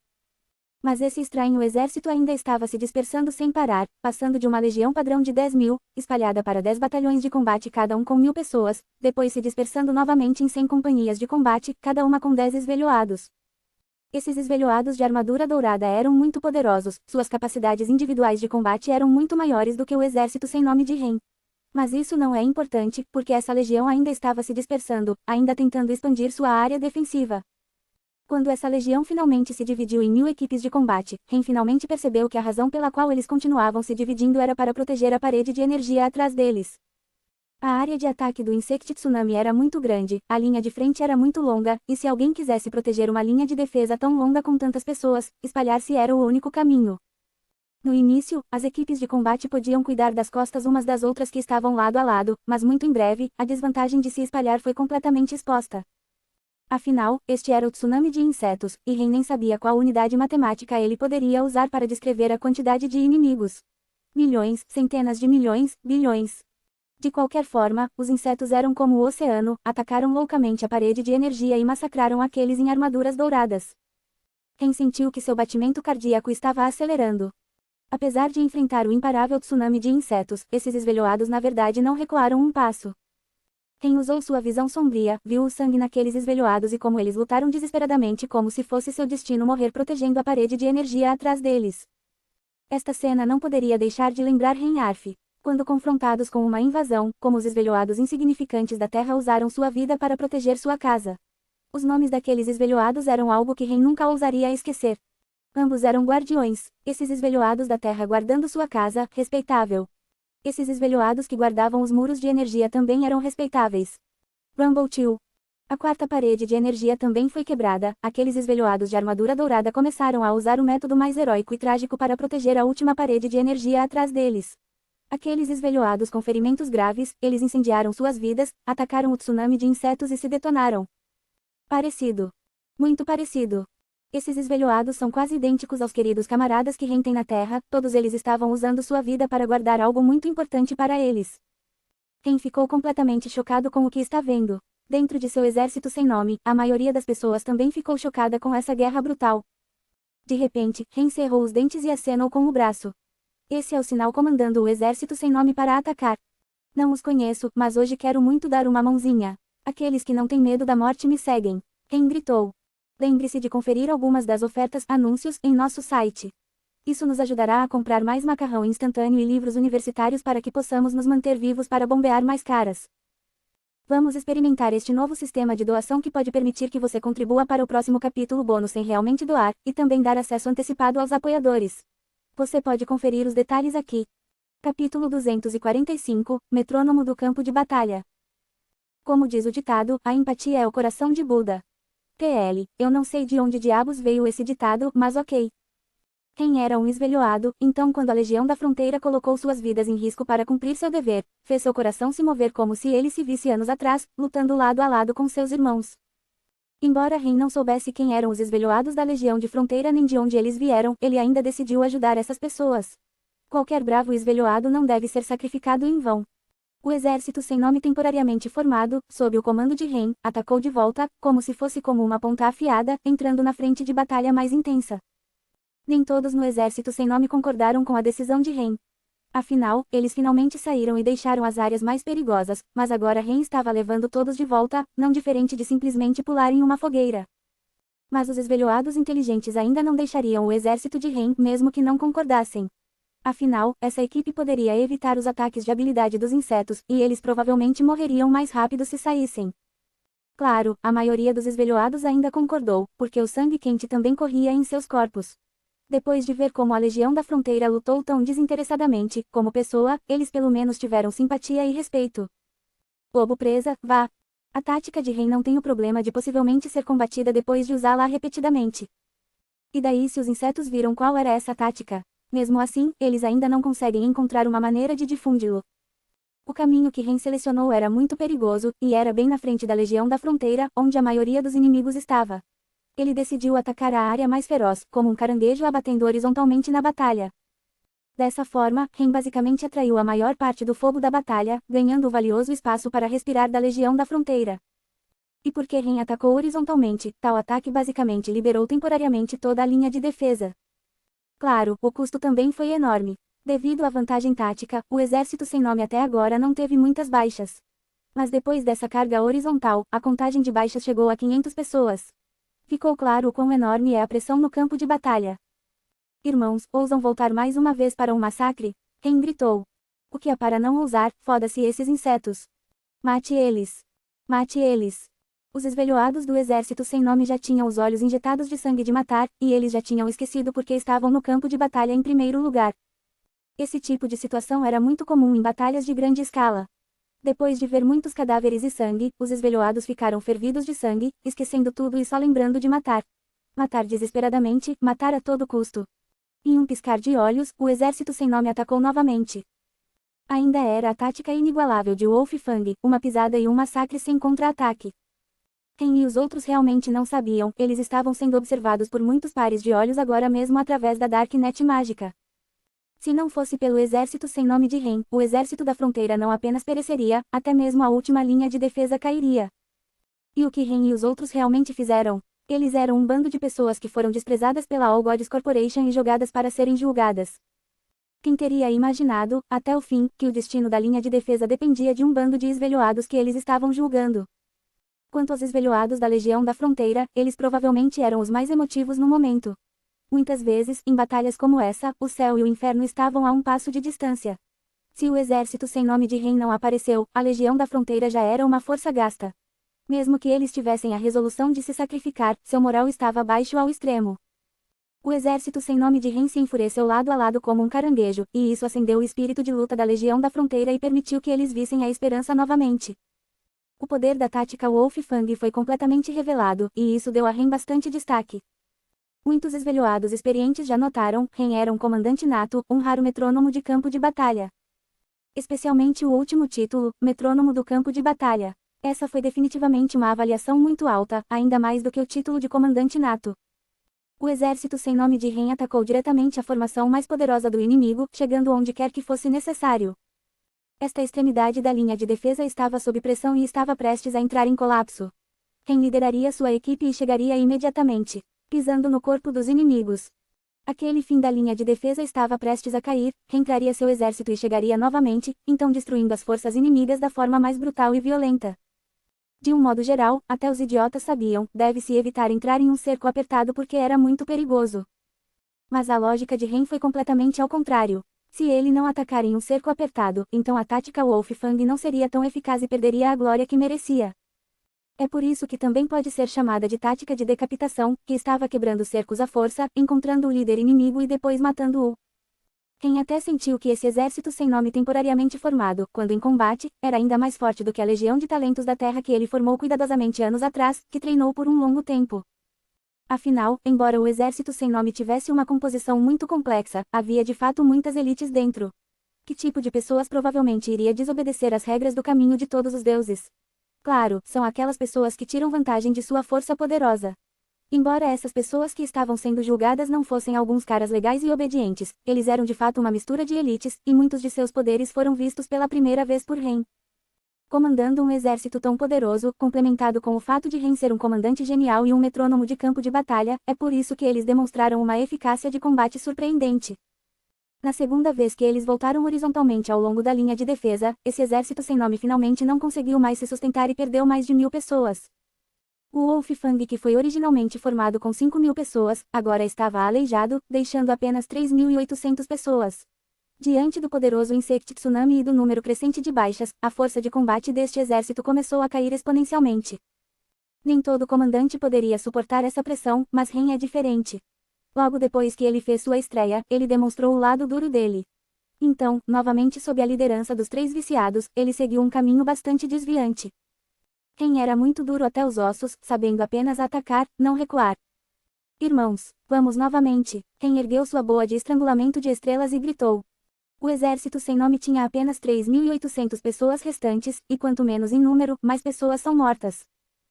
[SPEAKER 1] Mas esse estranho exército ainda estava se dispersando sem parar, passando de uma legião padrão de 10.000, espalhada para 10 batalhões de combate cada um com 1.000 pessoas, depois se dispersando novamente em 100 companhias de combate, cada uma com 10 esvelhoados. Esses esvelhoados de armadura dourada eram muito poderosos, suas capacidades individuais de combate eram muito maiores do que o exército sem nome de Ren. Mas isso não é importante, porque essa legião ainda estava se dispersando, ainda tentando expandir sua área defensiva. Quando essa legião finalmente se dividiu em 1000 equipes de combate, Ren finalmente percebeu que a razão pela qual eles continuavam se dividindo era para proteger a parede de energia atrás deles. A área de ataque do Insect Tsunami era muito grande, a linha de frente era muito longa, e se alguém quisesse proteger uma linha de defesa tão longa com tantas pessoas, espalhar-se era o único caminho. No início, as equipes de combate podiam cuidar das costas umas das outras que estavam lado a lado, mas muito em breve, a desvantagem de se espalhar foi completamente exposta. Afinal, este era o tsunami de insetos, e Ren nem sabia qual unidade matemática ele poderia usar para descrever a quantidade de inimigos. Milhões, centenas de milhões, bilhões. De qualquer forma, os insetos eram como o oceano, atacaram loucamente a parede de energia e massacraram aqueles em armaduras douradas. Ren sentiu que seu batimento cardíaco estava acelerando. Apesar de enfrentar o imparável tsunami de insetos, esses esvelhoados na verdade não recuaram um passo. Ren usou sua visão sombria, viu o sangue naqueles esvelhoados e como eles lutaram desesperadamente como se fosse seu destino morrer protegendo a parede de energia atrás deles. Esta cena não poderia deixar de lembrar Ren Arf. Quando confrontados com uma invasão, como os esvelhoados insignificantes da Terra usaram sua vida para proteger sua casa. Os nomes daqueles esvelhoados eram algo que Ren nunca ousaria esquecer. Ambos eram guardiões, esses esvelhoados da Terra guardando sua casa, respeitável. Esses esvelhoados que guardavam os muros de energia também eram respeitáveis. Rumble 2. A quarta parede de energia também foi quebrada, aqueles esvelhoados de armadura dourada começaram a usar o método mais heróico e trágico para proteger a última parede de energia atrás deles. Aqueles esvelhoados com ferimentos graves, eles incendiaram suas vidas, atacaram o tsunami de insetos e se detonaram. Parecido. Muito parecido. Esses esvelhoados são quase idênticos aos queridos camaradas que Ren tem na Terra, todos eles estavam usando sua vida para guardar algo muito importante para eles. Ren ficou completamente chocado com o que está vendo. Dentro de seu exército sem nome, a maioria das pessoas também ficou chocada com essa guerra brutal. De repente, Ren cerrou os dentes e acenou com o braço. Esse é o sinal comandando o exército sem nome para atacar. Não os conheço, mas hoje quero muito dar uma mãozinha. Aqueles que não têm medo da morte me seguem. Ren gritou. Lembre-se de conferir algumas das ofertas, anúncios, em nosso site. Isso nos ajudará a comprar mais macarrão instantâneo e livros universitários para que possamos nos manter vivos para bombear mais caras. Vamos experimentar este novo sistema de doação que pode permitir que você contribua para o próximo capítulo bônus sem realmente doar, e também dar acesso antecipado aos apoiadores. Você pode conferir os detalhes aqui. Capítulo 245, Metrônomo do Campo de Batalha. Como diz o ditado, a empatia é o coração de Buda. TL, eu não sei de onde diabos veio esse ditado, mas ok. Ren era um esvelhoado, então quando a Legião da Fronteira colocou suas vidas em risco para cumprir seu dever, fez seu coração se mover como se ele se visse anos atrás, lutando lado a lado com seus irmãos. Embora Ren não soubesse quem eram os esvelhoados da Legião de Fronteira nem de onde eles vieram, ele ainda decidiu ajudar essas pessoas. Qualquer bravo esvelhoado não deve ser sacrificado em vão. O exército sem nome temporariamente formado, sob o comando de Ren, atacou de volta, como se fosse como uma ponta afiada, entrando na frente de batalha mais intensa. Nem todos no exército sem nome concordaram com a decisão de Ren. Afinal, eles finalmente saíram e deixaram as áreas mais perigosas, mas agora Ren estava levando todos de volta, não diferente de simplesmente pular em uma fogueira. Mas os esvelhoados inteligentes ainda não deixariam o exército de Ren, mesmo que não concordassem. Afinal, essa equipe poderia evitar os ataques de habilidade dos insetos, e eles provavelmente morreriam mais rápido se saíssem. Claro, a maioria dos esvelhoados ainda concordou, porque o sangue quente também corria em seus corpos. Depois de ver como a Legião da Fronteira lutou tão desinteressadamente, como pessoa, eles pelo menos tiveram simpatia e respeito. Lobo presa, vá. A tática de Ren não tem o problema de possivelmente ser combatida depois de usá-la repetidamente. E daí se os insetos viram qual era essa tática? Mesmo assim, eles ainda não conseguem encontrar uma maneira de difundi-lo. O caminho que Ren selecionou era muito perigoso, e era bem na frente da Legião da Fronteira, onde a maioria dos inimigos estava. Ele decidiu atacar a área mais feroz, como um caranguejo abatendo horizontalmente na batalha. Dessa forma, Ren basicamente atraiu a maior parte do fogo da batalha, ganhando o valioso espaço para respirar da Legião da Fronteira. E porque Ren atacou horizontalmente, tal ataque basicamente liberou temporariamente toda a linha de defesa. Claro, o custo também foi enorme. Devido à vantagem tática, o exército sem nome até agora não teve muitas baixas. Mas depois dessa carga horizontal, a contagem de baixas chegou a 500 pessoas. Ficou claro o quão enorme é a pressão no campo de batalha. Irmãos, ousam voltar mais uma vez para um massacre? Ren gritou. O que há para não ousar? Foda-se esses insetos. Mate eles. Mate eles. Os esvelhoados do exército sem nome já tinham os olhos injetados de sangue de matar, e eles já tinham esquecido porque estavam no campo de batalha em primeiro lugar. Esse tipo de situação era muito comum em batalhas de grande escala. Depois de ver muitos cadáveres e sangue, os esvelhoados ficaram fervidos de sangue, esquecendo tudo e só lembrando de matar. Matar desesperadamente, matar a todo custo. Em um piscar de olhos, o exército sem nome atacou novamente. Ainda era a tática inigualável de Wolf Fang, uma pisada e um massacre sem contra-ataque. Ren e os outros realmente não sabiam, eles estavam sendo observados por muitos pares de olhos agora mesmo através da Darknet mágica. Se não fosse pelo exército sem nome de Ren, o exército da fronteira não apenas pereceria, até mesmo a última linha de defesa cairia. E o que Ren e os outros realmente fizeram? Eles eram um bando de pessoas que foram desprezadas pela All Gods Corporation e jogadas para serem julgadas. Quem teria imaginado, até o fim, que o destino da linha de defesa dependia de um bando de esvelhoados que eles estavam julgando? Quanto aos esvelhoados da Legião da Fronteira, eles provavelmente eram os mais emotivos no momento. Muitas vezes, em batalhas como essa, o céu e o inferno estavam a um passo de distância. Se o exército sem nome de Ren não apareceu, a Legião da Fronteira já era uma força gasta. Mesmo que eles tivessem a resolução de se sacrificar, seu moral estava baixo ao extremo. O exército sem nome de Ren se enfureceu lado a lado como um caranguejo, e isso acendeu o espírito de luta da Legião da Fronteira e permitiu que eles vissem a esperança novamente. O poder da tática Wolf Fang foi completamente revelado, e isso deu a Ren bastante destaque. Muitos esvelhoados experientes já notaram, Ren era um comandante nato, um raro metrônomo de campo de batalha. Especialmente o último título, Metrônomo do Campo de Batalha. Essa foi definitivamente uma avaliação muito alta, ainda mais do que o título de comandante nato. O exército sem nome de Ren atacou diretamente a formação mais poderosa do inimigo, chegando onde quer que fosse necessário. Esta extremidade da linha de defesa estava sob pressão e estava prestes a entrar em colapso. Ren lideraria sua equipe e chegaria imediatamente, pisando no corpo dos inimigos. Aquele fim da linha de defesa estava prestes a cair, Ren traria seu exército e chegaria novamente, então destruindo as forças inimigas da forma mais brutal e violenta. De um modo geral, até os idiotas sabiam, deve-se evitar entrar em um cerco apertado porque era muito perigoso. Mas a lógica de Ren foi completamente ao contrário. Se ele não atacar em um cerco apertado, então a tática Wolf Fang não seria tão eficaz e perderia a glória que merecia. É por isso que também pode ser chamada de tática de decapitação, que estava quebrando cercos à força, encontrando o líder inimigo e depois matando-o. Ren até sentiu que esse exército sem nome temporariamente formado, quando em combate, era ainda mais forte do que a legião de talentos da Terra que ele formou cuidadosamente anos atrás, que treinou por um longo tempo. Afinal, embora o exército sem nome tivesse uma composição muito complexa, havia de fato muitas elites dentro. Que tipo de pessoas provavelmente iria desobedecer às regras do caminho de todos os deuses? Claro, são aquelas pessoas que tiram vantagem de sua força poderosa. Embora essas pessoas que estavam sendo julgadas não fossem alguns caras legais e obedientes, eles eram de fato uma mistura de elites, e muitos de seus poderes foram vistos pela primeira vez por Ren. Comandando um exército tão poderoso, complementado com o fato de Ren ser um comandante genial e um metrônomo de campo de batalha, é por isso que eles demonstraram uma eficácia de combate surpreendente. Na segunda vez que eles voltaram horizontalmente ao longo da linha de defesa, esse exército sem nome finalmente não conseguiu mais se sustentar e perdeu mais de 1000 pessoas. O Wolf Fang, que foi originalmente formado com 5000 pessoas, agora estava aleijado, deixando apenas 3800 pessoas. Diante do poderoso Insect Tsunami e do número crescente de baixas, a força de combate deste exército começou a cair exponencialmente. Nem todo comandante poderia suportar essa pressão, mas Ren é diferente. Logo depois que ele fez sua estreia, ele demonstrou o lado duro dele. Então, novamente sob a liderança dos 3 viciados, ele seguiu um caminho bastante desviante. Ren era muito duro até os ossos, sabendo apenas atacar, não recuar. Irmãos, vamos novamente. Ren ergueu sua boa de estrangulamento de estrelas e gritou. O exército sem nome tinha apenas 3800 pessoas restantes, e quanto menos em número, mais pessoas são mortas.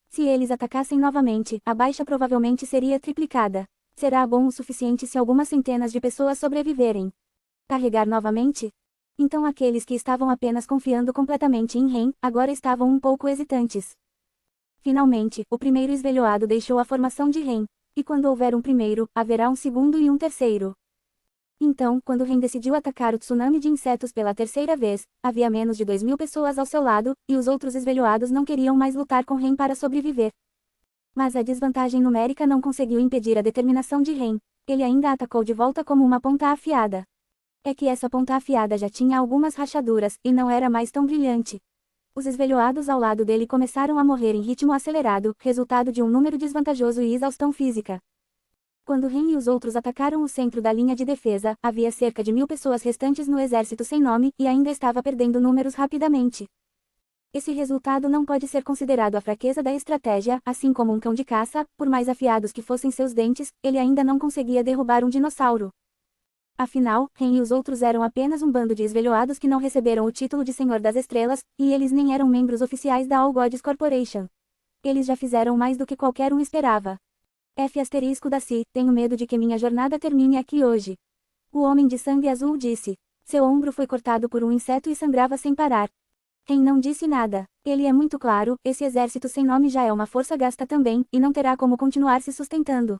[SPEAKER 1] Se eles atacassem novamente, a baixa provavelmente seria triplicada. Será bom o suficiente se algumas centenas de pessoas sobreviverem. Carregar novamente? Então aqueles que estavam apenas confiando completamente em Ren, agora estavam um pouco hesitantes. Finalmente, o primeiro esvelhoado deixou a formação de Ren. E quando houver um primeiro, haverá um segundo e um terceiro. Então, quando Ren decidiu atacar o tsunami de insetos pela terceira vez, havia menos de 2000 pessoas ao seu lado, e os outros esvelhoados não queriam mais lutar com Ren para sobreviver. Mas a desvantagem numérica não conseguiu impedir a determinação de Ren. Ele ainda atacou de volta como uma ponta afiada. É que essa ponta afiada já tinha algumas rachaduras, e não era mais tão brilhante. Os esvelhoados ao lado dele começaram a morrer em ritmo acelerado, resultado de um número desvantajoso e exaustão física. Quando Ren e os outros atacaram o centro da linha de defesa, havia cerca de 1000 pessoas restantes no exército sem nome, e ainda estava perdendo números rapidamente. Esse resultado não pode ser considerado a fraqueza da estratégia, assim como um cão de caça, por mais afiados que fossem seus dentes, ele ainda não conseguia derrubar um dinossauro. Afinal, Ren e os outros eram apenas um bando de esvelhoados que não receberam o título de Senhor das Estrelas, e eles nem eram membros oficiais da All Gods Corporation. Eles já fizeram mais do que qualquer um esperava. Tenho medo de que minha jornada termine aqui hoje. O homem de sangue azul disse. Seu ombro foi cortado por um inseto e sangrava sem parar. Ren não disse nada. Ele é muito claro, esse exército sem nome já é uma força gasta também, e não terá como continuar se sustentando.